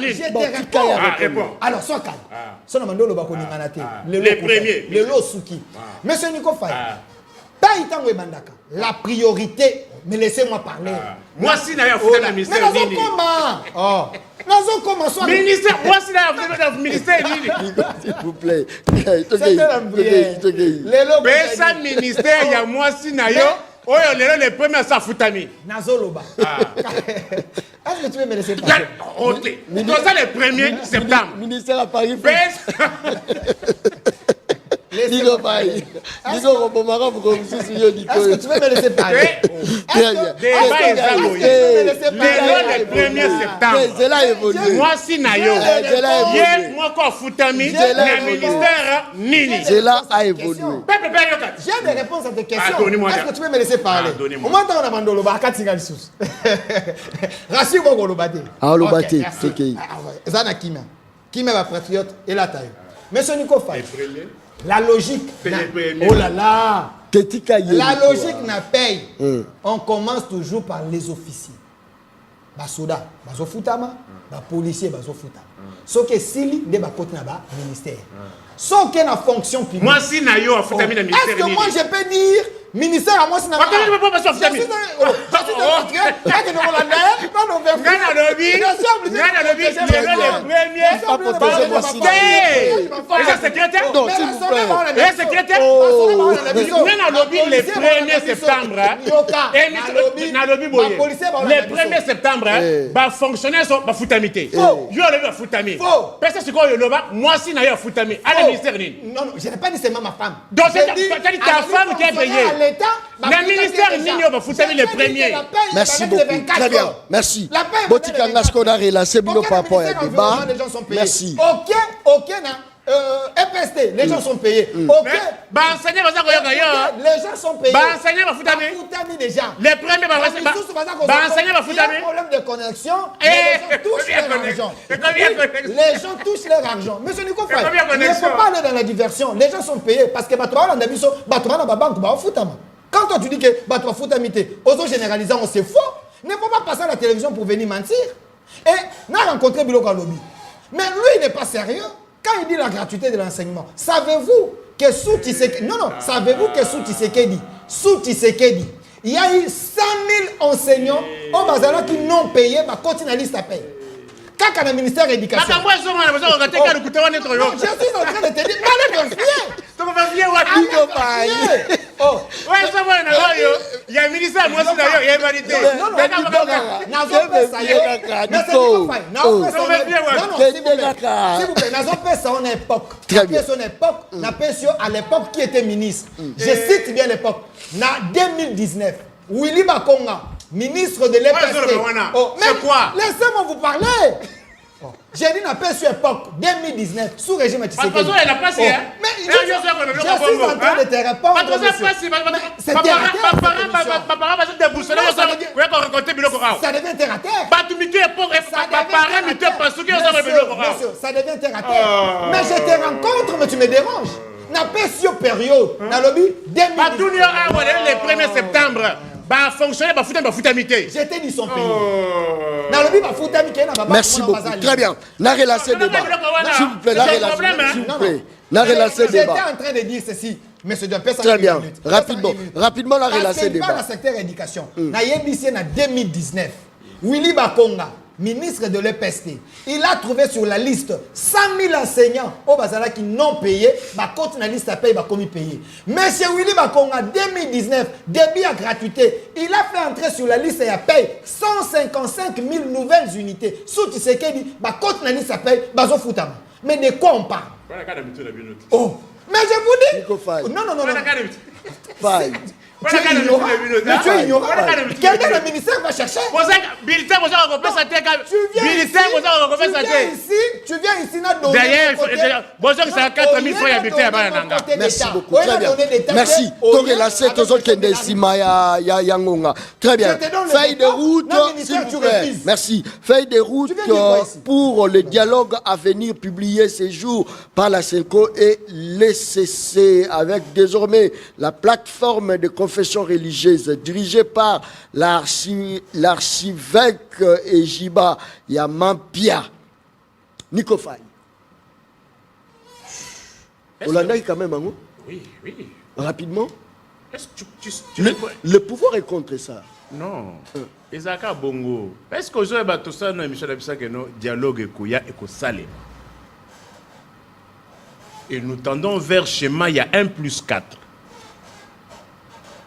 alors, sois calme. Son nom de Bakoni Manate. Les premiers. Le Losuki. Monsieur Nico Faye. La priorité, mais laissez-moi parler. Moi, si n'a pas fait le ministère. Mais comment ministère, moi, si n'a pas fait le ministère. S'il vous plaît. Mais ça, ministère, il y a moi, si n'a pas. Oh, les premiers, ça fout à mi. Nazoloba. Est-ce que tu veux me laisser parler? Dans ça, le 1er septembre. Ministère à Paris. Est-ce que tu veux me laisser parler? Le 1er septembre. Moi, si Nayo, moi, quand Foutami, le ministère, Nini. Cela a évolué. J'ai des réponses à tes questions. Est-ce que tu veux me laisser parler? Au moins, tu as un mandolo, Rachid Bogolobate. Ah, Lobate. Zana Kima. Kima va patriote et la taille. Monsieur Nico Faye. La logique. Oh là là. La logique n'a paye. On commence toujours par les officiers. Basoda, baso futama, ba policier, baso futama. Ce que Sili de ba côté na ba ministère. Ce qui est la fonction publique. Moi si na yo a futami na ministère. Est-ce que moi je peux dire ministère à moi si na ba? Je ne peux pas passer futami. Le 1er septembre, les fonctionnaires sont futamité. Yo le futami. Personne c'est quoi yo loba, moi si na yo futami. À ministère ni. Non, je n'ai pas dit c'est ma femme. Donc c'est ta femme qui est payée. Le ministère ni yo futami le premier. Merci beaucoup. Très bien. Merci. Botika Ngaskoda relâché bino par rapport à débat. Merci. OK, EPST, les gens sont payés. Ok. Les gens sont payés. Bafoutami déjà. Les premiers, il y a un problème de connexion. Les gens touchent leur argent. Monsieur Nico Faye, il ne faut pas aller dans la diversion. Les gens sont payés parce que quand toi tu dis que Bafoutami, aux généralisants, on se faux. Ne faut pas passer à la télévision pour venir mentir. Et on a rencontré Biloko Alobi. Mais lui, il n'est pas sérieux. Quand il dit la gratuité de l'enseignement, savez-vous que sous Tshisekedi, savez-vous que sous Tshisekedi, il y a eu 100 000 enseignants au Bazala qui n'ont payé, continuent la liste à payer. Quand le ministère de l'Éducation. Je suis en train de te dire, il y a un ministère, moi aussi d'ailleurs, il y a une validité. À l'époque, qui était ministre, je cite bien l'époque, en 2019, Willy Bakonga, ministre de l'EPST. C'est quoi? Laissez-moi vous parler. J'ai dit n'a pas sur époque 2019 sous régime Tshisekedi. Mais je suis en train de te répondre. C'est terre ça devient terre à terre. Ça devient terre à terre. Mais je te rencontre, mais tu me déranges. N'a pas sur période. Dans le but 2019. Le 1er septembre. Fonctionner, j'étais dit son pays. Merci beaucoup. Très bien. La relation débat. S'il vous plaît, la relation débat. J'étais en train de dire ceci. Monsieur Diopé, ça très bien. Rapidement, la relation débat. Dans le secteur éducation, en 2019, Willy Bakonga, ministre de l'EPST, il a trouvé sur la liste 100 000 enseignants au Bazala qui n'ont payé, contre la liste à payer, commis payé. Monsieur Willy Bakonga, 2019, débit à gratuité, il a fait entrer sur la liste et a payé 155 000 nouvelles unités. Sous Tshisekedi, contre la liste à payer, bazo foutama. Mais de quoi on parle? Oh, mais je vous dis. Non. Faille. Tu es ignorant. Tu es ignorant. Quelqu'un le ministère va chercher. Tu viens ici, derrière, c'est à 4 000 francs habité à Bananga. Merci beaucoup. Très bien. Merci. Très bien. Feuille de route, s'il vous plaît. Merci. Feuille de route pour le dialogue à venir publié ces jours par la CENCO et l'ECC avec désormais la plateforme de conférence religieuse dirigée par l'archivêque Ejiba Yamampia. Nico Faye. Hollanda quand même, hein? Oui. Rapidement. Est-ce que le pouvoir est contre ça? Non. Ezaka Bongo. Est-ce que vous avez tout ça dans Michel Abissa que nous dialogue et salé? Et nous tendons vers schéma, il y a 1+4.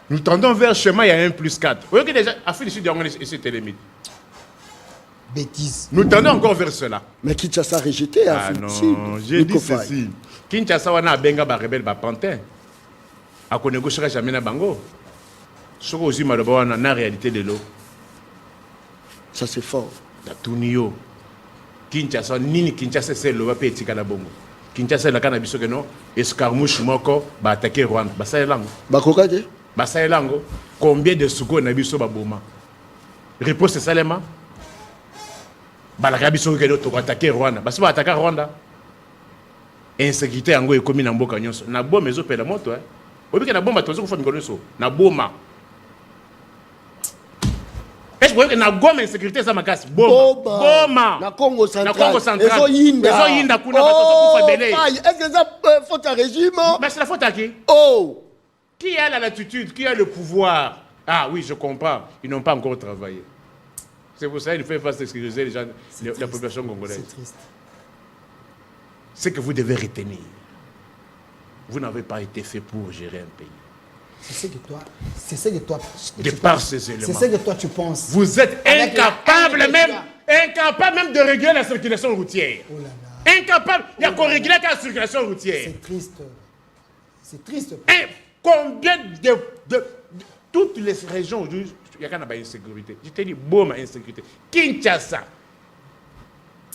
Nous tendons vers schéma, il y a 1+4. Vous voyez que déjà, à fin de suite, c'était limite. Bêtise. Nous tendons encore vers cela. Mais Kinshasa a rejeté. Ah non, j'ai dit ceci. Kinshasa wana abenga ba rebelle ba pantin. A ko négocier jamais na bango. Soko ozima loba wana na réalité de l'eau. Ça c'est fort. Na tunio. Kinshasa nini Kinshasa c'est loba pe etika na bongo. Kinshasa la kana biso que non escarmouche moko ba attaquer Rwanda. Ba sa lango. Ba kokaje? Ba sa lango. Combien de suko na biso ba boma? Réponse salema. Balaka biso que to attaquer Rwanda. Ba sa attaquer Rwanda. Insécurité yango ekomi na mboka nyonso. Na boma ezopela moto Obi que na bomba tozo kufa mikolo so. Na boma. Est-ce que na goma insécurité za makasi? Boma. Na Congo central. Na Congo central. Ezo yinda kuna batoto kufa belé. Est-ce que ça faute à régime? Mais c'est la faute à qui? Oh. Qui a la latitude? Qui a le pouvoir? Ah oui, je comprends. Ils n'ont pas encore travaillé. C'est pour ça qu'il faut faire sécuriser les gens, la population congolaise. C'est triste. C'est que vous devez retenir. Vous n'avez pas été fait pour gérer un pays. C'est ce que toi, de par ces éléments. C'est ce que toi tu penses. Vous êtes incapable même de réguler la circulation routière. Oh là là. Incapable. Il y a qu'on régule la circulation routière. C'est triste. C'est triste. Et combien de toutes les régions aujourd'hui, il y a une insécurité. Je te dis, boum, insécurité. Kinshasa,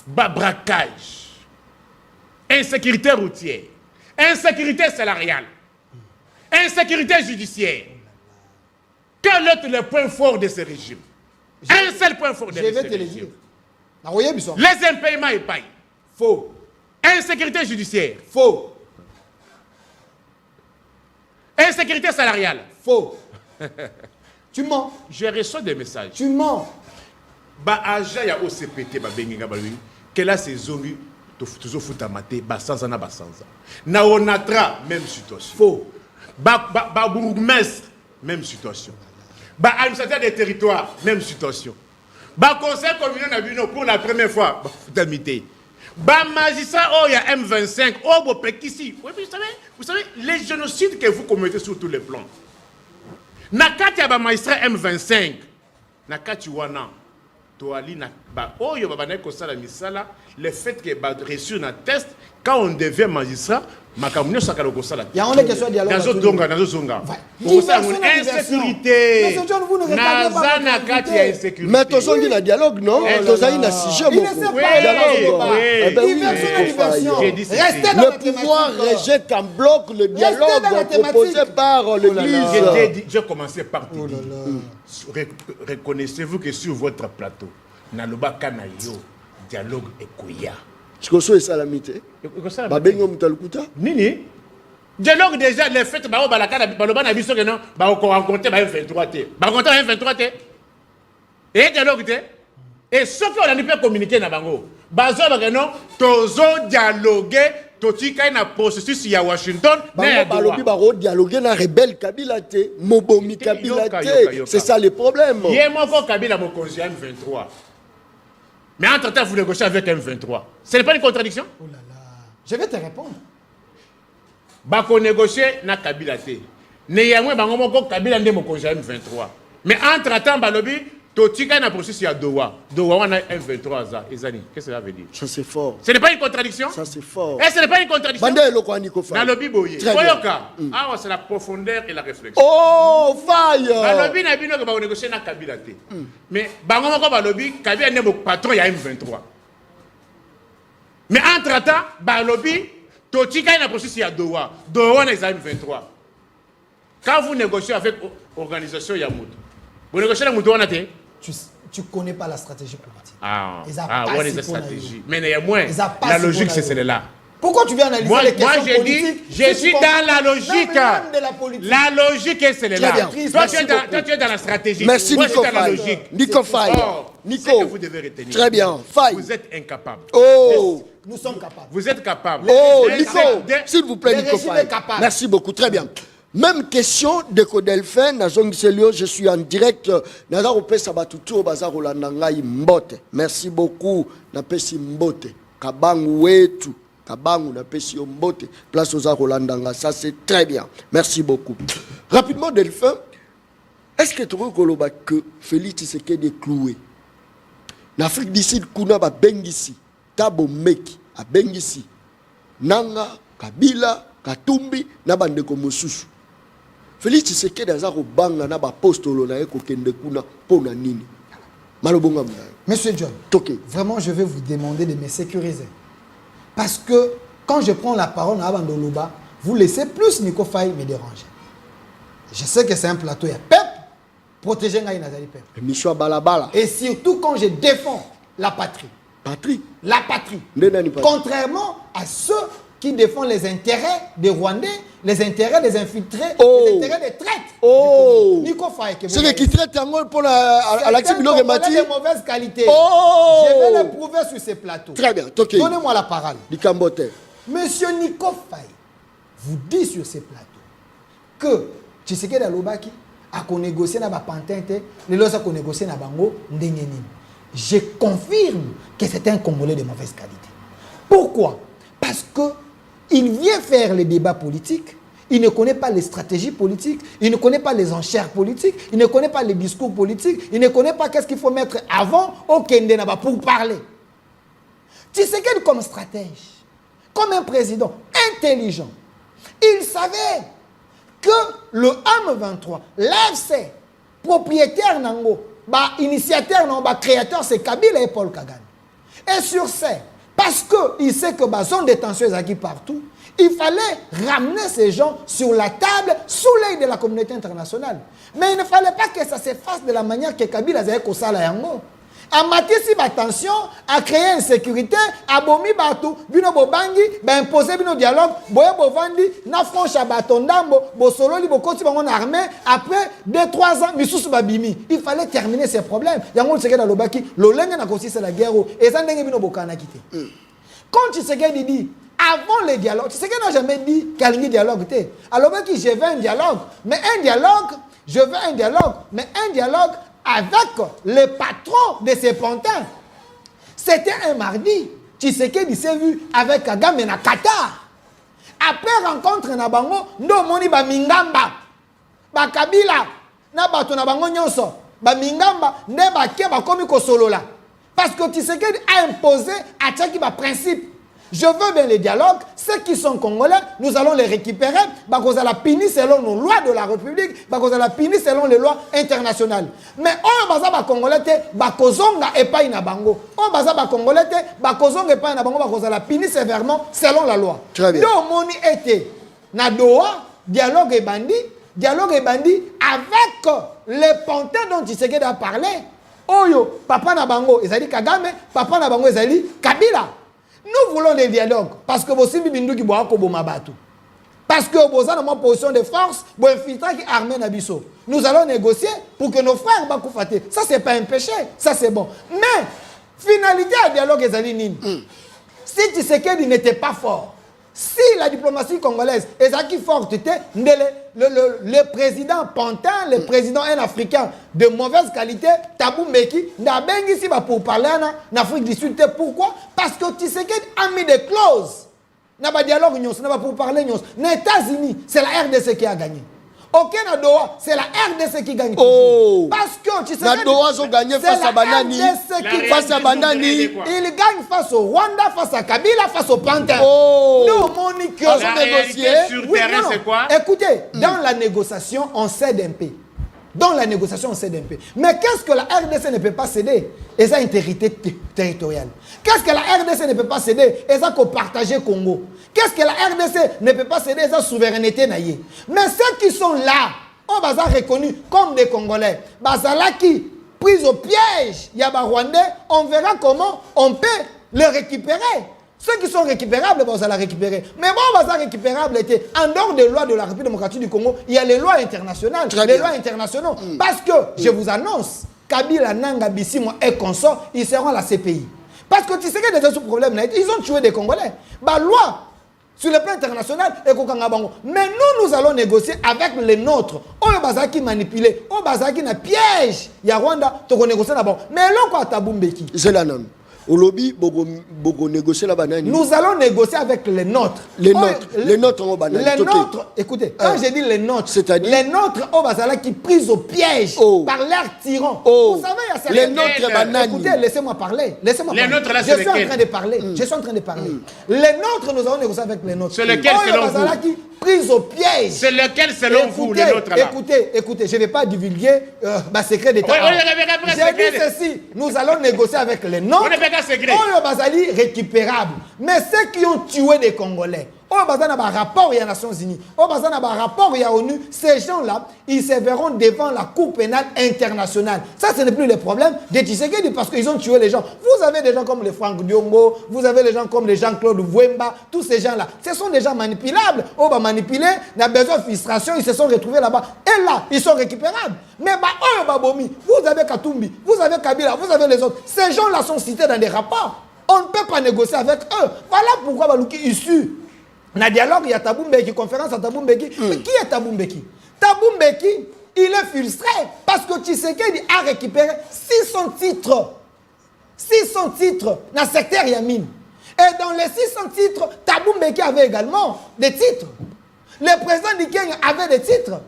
braquage, insécurité routière, insécurité salariale, insécurité judiciaire. Quel est le point fort de ce régime? Un seul point fort de ce régime. Les impayements et paye. Faux. Insécurité judiciaire. Faux. Insécurité salariale. Faux. Tu mens. Je reçois des messages. Tu mens. Ba agent ya OCPT ba benginga ba lui que la saison toujours foot amaté ba sans na ba sans. Na onatra même situation. Faux. Ba bourgmestre même situation. Ba administrateur des territoires même situation. Ba conseil communal na bino pour la première fois ba foot amité. Ba magistrat oh il y a M25 oh bo pekisi. Oui, vous savez les génocides que vous commettez sur tous les plans. Na kati ya ba magistrat M25 na kati wana le fait que reçu un test, quand on devient magistrat, il y a une question de dialogue. Insécurité. Mais tu as un dialogue, non? Tu as un sujet. Le pouvoir rejette en bloc le dialogue proposé par l'Église. J'ai commencé par te dire. Reconnaissez-vous que sur votre plateau, Naloba Kanayo, dialogue et Kouya. Tu connais ça la mité? Babengo Mutalukuta? Nini? Dialogue déjà, les faits, Baloba n'a vu ce que non, rencontrer M23T. Rencontrer M23T. Et dialogue, et ce qu'on a pas communiqué, Nabango. Bazo, non, tozo dialoguer. Totika na processus ya Washington na balobi baro dialoguer na rebelle Kabila te mobomi Kabila te, c'est ça le problème. Yemoko Kabila mokonzi M23. Mais entre-temps vous négociez avec M23. Ce n'est pas une contradiction? Oh là là. Je vais te répondre. Bako négocier na Kabila te. Ne yamwe bango moko Kabila nde mokonzi M23. Mais entre-temps balobi Totika na processus ya Doha. Doha wana M23 za ezani. Qu'est-ce que ça veut dire? Ça c'est fort. Ce n'est pas une contradiction? Ça c'est fort. Et ce n'est pas une contradiction? Dans le Biboye. Ah, c'est la profondeur et la réflexion. Oh, faille! Dans le Biboye, il va négocier na Kabila te. Mais bango moko balobi Kabila n'est mon patron ya M23. Mais entre-temps, balobi Totika na processus ya Doha. Doha na M23. Quand vous négociez avec l'organisation Yamout, vous négociez avec Moutou te? Tu connais pas la stratégie politique. Ouais, les stratégies. Mais néanmoins, la logique, c'est celle-là. Pourquoi tu viens analyser les questions politiques? Moi, j'ai dit, je suis dans la logique. La logique, c'est celle-là. Toi, tu es dans la stratégie. Merci, Nico Faye. Nico Faye. Nico, vous devez retenir. Très bien. Faye. Vous êtes incapable. Oh, nous sommes capables. Vous êtes capable. Oh, Nico, s'il vous plaît, Nico Faye. Merci beaucoup. Très bien. Même question de Codelphin, je suis en direct. Merci beaucoup. Napesi Mbote. Kabangu wetu. Kabangu napesi Mbote. Place aux Rolandanga. Ça c'est très bien. Merci beaucoup. Rapidement, Delphin, est-ce que tu vois que Félix Tshisekedi est cloué? L'Afrique du Sud, Kuna ba Bengisi. Tabo Meki. A Bengisi. Nanga, Kabila, Katumbi, Nabandeko Mosusu. Félix Tshisekedi aza ko banga na ba postolo na eko kende kuna pona nini. Malobonga mna. Monsieur John, vraiment je vais vous demander de me sécuriser. Parce que quand je prends la parole à Bandoloba, vous laissez plus Nico Faye me déranger. Je sais que c'est un plateau, il y a peuple, protéger Ngaï Nazali peuple. Michwa balabala. Et surtout quand je défends la patrie. Patrie. La patrie. Contrairement à ceux qui défendent les intérêts des Rwandais, les intérêts des infiltrés, les intérêts des traîtres. Oh! Nico Faye. C'est qui traite pour Alexis Biloré Mati. De mauvaise qualité. Oh! Je vais le prouver sur ces plateaux. Très bien. Donnez-moi la parole. Monsieur Nico Faye vous dit sur ces plateaux que Tshisekedi Alobaki a négocié na ba pantente, les lois a négocié na bango ndengenini. Je confirme que c'est un Congolais de mauvaise qualité. Pourquoi? Parce que il vient faire les débats politiques, il ne connaît pas les stratégies politiques, il ne connaît pas les enchères politiques, il ne connaît pas les discours politiques, il ne connaît pas qu'est-ce qu'il faut mettre avant au Kendenaba pour parler. Tshisekedi comme stratège, comme un président intelligent, il savait que le M23, l'AFC, propriétaire Nango, initiateur, créateur, c'est Kabila et Paul Kagame. Et sur ce, parce qu'il sait que la zone de tension est acquis partout, il fallait ramener ces gens sur la table sous l'œil de la communauté internationale. Mais il ne fallait pas que ça se fasse de la manière que Kabila a fait ça. A matisi ba tension, a créé insécurité, a bomi batou, bino bobangi, ba imposer bino dialogue, boye bovandi, na franche batondambo, bo solo li bo koti bangon armée, après 2-3 ans, misusu babimi. Il fallait terminer ces problèmes. Yango tseke na lobaki, lolenge na kosi c'est la guerre, et ça ndenge bino bokana kité. Quand Tshisekedi dit, avant les dialogues, Tshisekedi n'a jamais dit qu'il y a un dialogue. Alors je veux un dialogue, mais un dialogue, je veux un dialogue, mais un dialogue avec les patrons de ces pantins. C'était un mardi. Tshisekedi s'est vu avec Kagame na Qatar. Après rencontre na bango, ndo moni ba mingamba, ba Kabila, na bato na bango nyonso, ba mingamba, ne ba ke ba komi ko solola. Parce que Tshisekedi a imposé à Tchaki ba principe. Je veux bien les dialogues. Ceux qui sont congolais, nous allons les récupérer. Parce qu'on la punir selon nos lois de la République. Parce qu'on la punir selon les lois internationales. Mais on va pas congolais, bakozonga et pas inabango. On va pas congolais, bakozonga et pas inabango. Parce qu'on la punir sévèrement selon la loi. Très bien. Donc moni était na Doha, dialogue et bandit avec les pantins dont Tshisekedi a parlé. Oyo, papa Nabango, ezali Kagame, papa Nabango, ezali Kabila. Nous voulons des dialogues parce que vous savez bindu boa ko bomabatu. Parce que vous avez une position de force, vous infiltrer qui armée Nabiso. Nous allons négocier pour que nos frères bakoufate. Ça c'est pas un péché, ça c'est bon. Mais finalité à dialogue ezali nini. Si Tshisekedi n'était pas fort, si la diplomatie congolaise est acquis forte, le président Pantin, le président un Africain de mauvaise qualité, Tabou Mbeki, n'a pas ici pour parler en Afrique du Sud. Pourquoi? Parce que Tshisekedi a mis des clauses. N'a pas dialogue, n'a pas pour parler. Les États-Unis, c'est la RDC qui a gagné. Aucun Doha, c'est la RDC qui gagne. Oh. Parce que tu sais la Doha ont gagné face à Banani. Face à Banani. Il gagne face au Rwanda, face à Kabila, face au Pantin. Oh. Nous, Monique, la réalité sur terrain, c'est quoi? Écoutez, dans la négociation, on cède un peu. Dans la négociation, on cède un peu. Mais qu'est-ce que la RDC ne peut pas céder? Et ça, intégrité territoriale. Qu'est-ce que la RDC ne peut pas céder? Et ça, qu'on partage Congo. Qu'est-ce que la RDC ne peut pas céder? Et ça, souveraineté naïe. Mais ceux qui sont là, on va être reconnus comme des Congolais. Bazala qui, pris au piège, il y a des Rwandais, on verra comment on peut les récupérer. Ceux qui sont récupérables, on va les récupérer. Mais bon, on va les récupérables. En dehors des lois de la République démocratique du Congo, il y a les lois internationales. Les lois internationales. Parce que, je vous annonce, Kabila, Nanga, Bissimo et consorts, ils seront à la CPI. Parce que tu sais qu'il y a des problèmes. Ils ont tué des Congolais. Bah, loi, sur le plan international, mais nous allons négocier avec les nôtres. On va qui manipuler. On va qui na piège. Il y a Rwanda, tu vas négocier d'abord. Mais là, quoi, Tabumbeki? C'est la norme. Au lobby, beaucoup négocier la banane. Nous allons négocier avec les nôtres. Les nôtres. Les nôtres en banane. Les nôtres, écoutez, quand j'ai dit les nôtres, c'est-à-dire les nôtres au Bazala qui pris au piège par l'air tyran. Vous savez, il y a certains... Les nôtres bananes. Écoutez, laissez-moi parler. Laissez-moi les parler. Nôtres, là, je suis en train de parler. Je suis en train de parler. Les nôtres, nous allons négocier avec les nôtres. C'est lequel selon vous? Qui pris au piège. C'est lequel selon vous, les nôtres là? Écoutez, je ne vais pas divulguer ma secret d'État. J'ai dit ceci, nous allons négocier avec les nôtres. On n'est pas secret. Récupérable. Mais ceux qui ont tué des Congolais, au bazar n'a rapport il y a Nations Unies, au bazar n'a rapport il y a ONU, ces gens-là, ils se verront devant la Cour pénale internationale. Ça, ce n'est plus le problème de Tshisekedi parce qu'ils ont tué les gens. Vous avez des gens comme les Franck Diongo, vous avez des gens comme les Jean-Claude Vouemba, tous ces gens-là. Ce sont des gens manipulables. On va manipuler, il y a besoin de frustration, ils se sont retrouvés là-bas. Et là, ils sont récupérables. Mais vous avez Katumbi, vous avez Kabila, vous avez les autres. Ces gens-là sont cités dans des rapports. On ne peut pas négocier avec eux. Voilà pourquoi Balouki est issu. Dans le dialogue, il y a Tabou Mbeki, conférence à Tabou Mbeki. Mais qui est Tabou Mbeki? Tabou Mbeki, il est frustré parce que Tshisekedi a récupéré 600 titres. 600 titres dans le secteur Yamine. Et dans les 600 titres, Tabou Mbeki avait également des titres. Le président du Kenya avait des titres.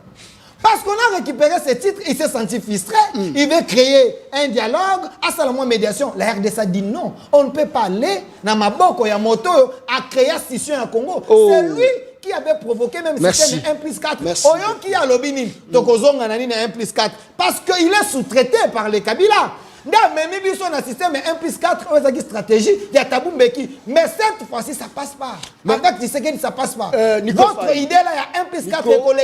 Parce qu'on a récupéré ces titres, il s'est senti frustré. Il veut créer un dialogue, à seulement médiation. La RDC dit non. On ne peut pas aller dans Maboko, Yamoto, à créer une scission au Congo. C'est lui qui avait provoqué même le système 1 plus 4. Oyon qui a l'obini, donc aux 1 plus 4. Parce qu'il est sous-traité par les Kabila. Même si on a un système 1+4, on a une stratégie, il y a Thabo Mbeki. Mais cette fois-ci, ça passe pas. Avec Tshisekedi, ça passe pas. Votre idée là, il y a 1+4 écolé.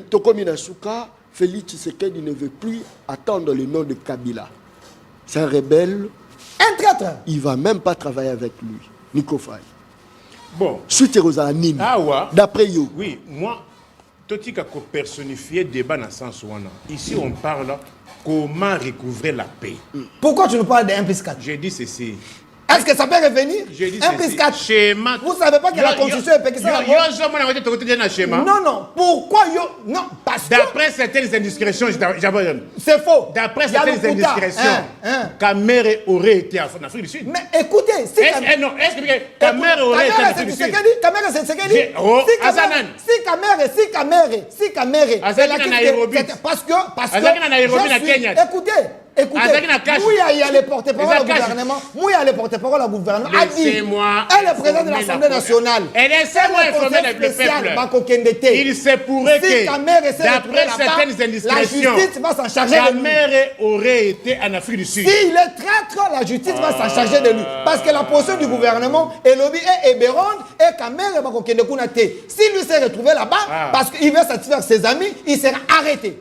Tokomina Souka, Félix Tshisekedi ne veut plus attendre le nom de Kabila. C'est un rebelle. Un traître. Il ne va même pas travailler avec lui. Nico Faye. Bon. Suite aux Anime. Ah ouais. D'après you. Oui, moi, Toti a personnifié débat dans le sens où ici on parle comment recouvrir la paix. Pourquoi tu nous parles de 1+4? J'ai dit ceci. Est-ce que ça peut revenir? 1+4. Schéma. Vous ne savez pas que la constitution est péquée. Non, non. Pourquoi non, parce que... D'après certaines indiscrétions, c'est faux. D'après certaines indiscrétions, Kamere aurait été en Afrique du Sud. Mais écoutez, si Kamere aurait été en Afrique du Sud. Kamere, c'est Tshisekedi. Si Kamere. Parce que... Écoutez, Mouya y a les porte-parole au gouvernement. Mouya a les porte-parole au gouvernement. A dit, elle est présidente de l'Assemblée nationale. Et laissez-moi informer le peuple. Il se pourrait que, d'après certaines indiscrétions, la justice va s'en charger de lui. Kamere aurait été en Afrique du Sud. S'il est traître, la justice va s'en charger de lui. Parce que la position du gouvernement est lobby et Eberon et Kamere va kokende kunate. Si lui s'est retrouvé là-bas, parce qu'il veut satisfaire ses amis, il sera arrêté.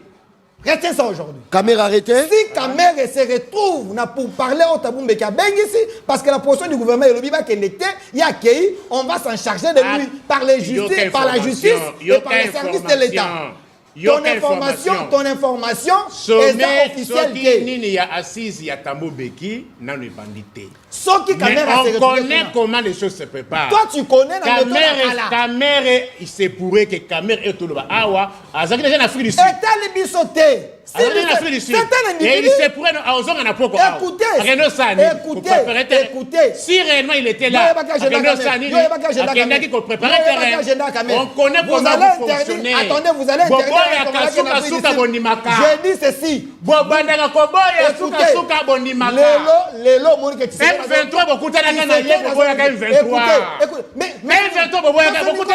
Restez ça aujourd'hui. Caméra arrêtée. Si Caméra se retrouve pour parler au Thabo Mbeki ici, parce que la position du gouvernement est le biba qu'il était, il y a qui, on va s'en charger de lui par la justice et par les services de l'État. Ton information est officielle. Il y a assise, il y a Thabo Mbeki, non le bandité. Mais on connaît comment les choses se préparent. Toi, tu connais la Kamere, il se pourrait que Kamere est tout le bas. Awa, Azaki déjà en Afrique du Sud. Et t'as les bisotés. C'est un individu. Et il se pourrait écoutez. Si réellement il était là, on connaît comment vous fonctionnez. Attendez, vous allez interdire. J'ai dit ceci. M23 beaucoup de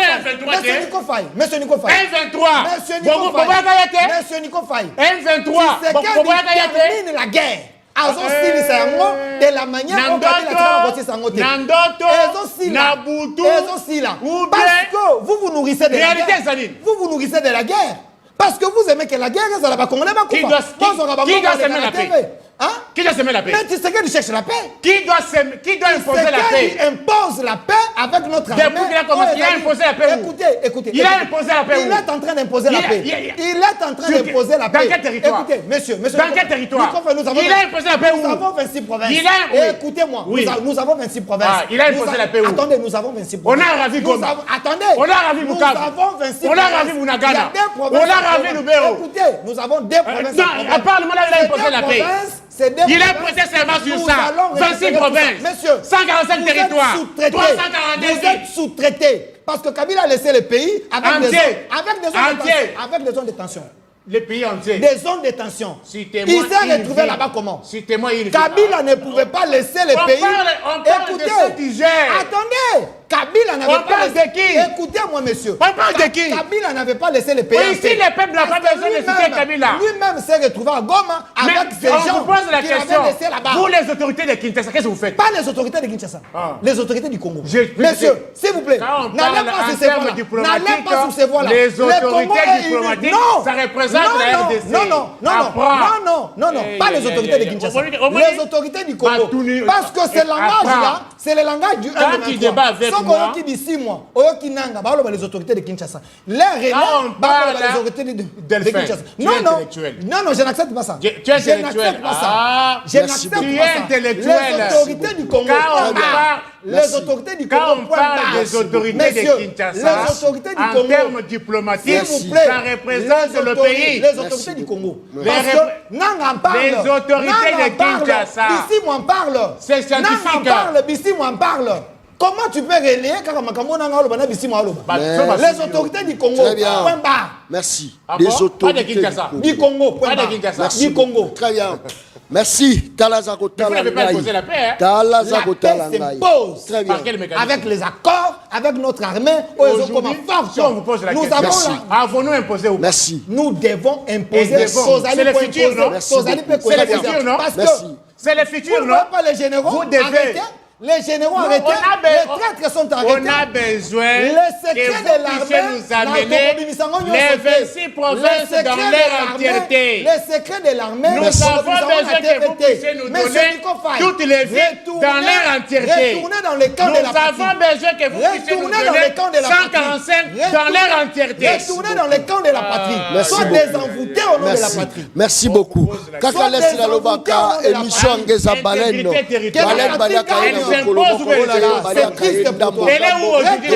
Monsieur Nico Faye. Termine la guerre. De la manière dont parce que vous nourrissez de la guerre. Vous nourrissez de la guerre. Parce que vous aimez que la guerre, ça va congolais. Qui doit semer la paix? Qui doit semer la paix? Mais Tshisekedi cherche la paix. Qui doit imposer la paix? Il impose la paix avec notre armée. Depuis qu'il a commencé, il a imposé la paix. Écoutez. Il a imposé la paix. Il est en train d'imposer la paix. Il est en train d'imposer la paix. Dans quel territoire? Écoutez, monsieur. Dans quel territoire? Il a imposé la paix où? Nous avons 26 provinces. Écoutez-moi. Nous avons 26 provinces. Il a imposé la paix où? Attendez, nous avons 26 provinces. On a ravi Goma. Attendez. On a ravi Bukavu. Nous avons 26 provinces. On a ravi Bunagana. On a ravi Lubero. Écoutez, nous avons des provinces. Non, à part le moment là, il a imposé la paix. Il a prêté serment sur ça. 26 provinces. Monsieur, 145 territoires. 340 vous êtes sous-traité. Parce que Kabila a laissé le pays avec des zones de tension. Le pays entier. Des zones de tension. Il s'est retrouvé là-bas comment? Kabila ne pouvait pas laisser le pays. Écoutez, attendez. Kabila n'avait pas laissé qui? Écoutez-moi, monsieur. On parle de qui? Kabila n'avait pas laissé le pays. Oui, si le peuple n'a pas besoin de citer Kabila. Lui-même s'est retrouvé à Goma avec ces gens on vous pose la question. là-bas. Vous, les autorités de Kinshasa, qu'est-ce que vous faites? Pas les autorités de Kinshasa. Les autorités du Congo. Monsieur, s'il vous plaît, n'allez pas sur ces voies-là. N'allez pas sur ces voies-là. Les autorités diplomatiques, ça représente la RDC. Non, pas les autorités de Kinshasa. Les autorités du Congo. Parce que ce langage-là, c'est le langage du 1 qui dit 6 mois. Les autorités de Kinshasa. Les autorités de Kinshasa. Non, je n'accepte pas ça. Tu es intellectuel. Je n'accepte pas ça. Les autorités du Congo. Les autorités du Congo. Quand on parle des autorités de Kinshasa, en termes diplomatiques, ça représente le pays. Les autorités du Congo. Les autorités de Kinshasa. Ici, moi, on parle. C'est scientifique. Ici, moi, on parle. Comment tu peux relayer les autorités du Congo? Très bien. Point barre. Merci. Les autorités du Congo. Point barre. Du Congo. Très bien. Merci. Talazako Vous n'avez pas imposé la paix. La paix s'impose. Très bien. Avec les accords avec notre armée. Aujourd'hui, si on vous pose la question, avons-nous imposé ou pas? Merci. Nous devons imposer. C'est le futur, non? C'est le futur, non? Parce que c'est le futur, non? Pas les généraux. Vous devez. Les généraux arrêtés, les traîtres sont arrêtés. On a besoin que vous puissiez nous amener les 26 provinces dans leur entièreté. Les secrets de l'armée, nous avons besoin que vous puissiez nous donner toutes les villes dans leur entièreté. Retourner dans les camps de la patrie. Nous avons besoin que vous puissiez nous donner 145 dans leur entièreté. Retourner dans les camps de la patrie. Soit désenvoûtés au nom de la patrie. Merci beaucoup. Kaka laisse la lobaka émission ngeza baleno. C'est triste pour toi. Elle est où aujourd'hui?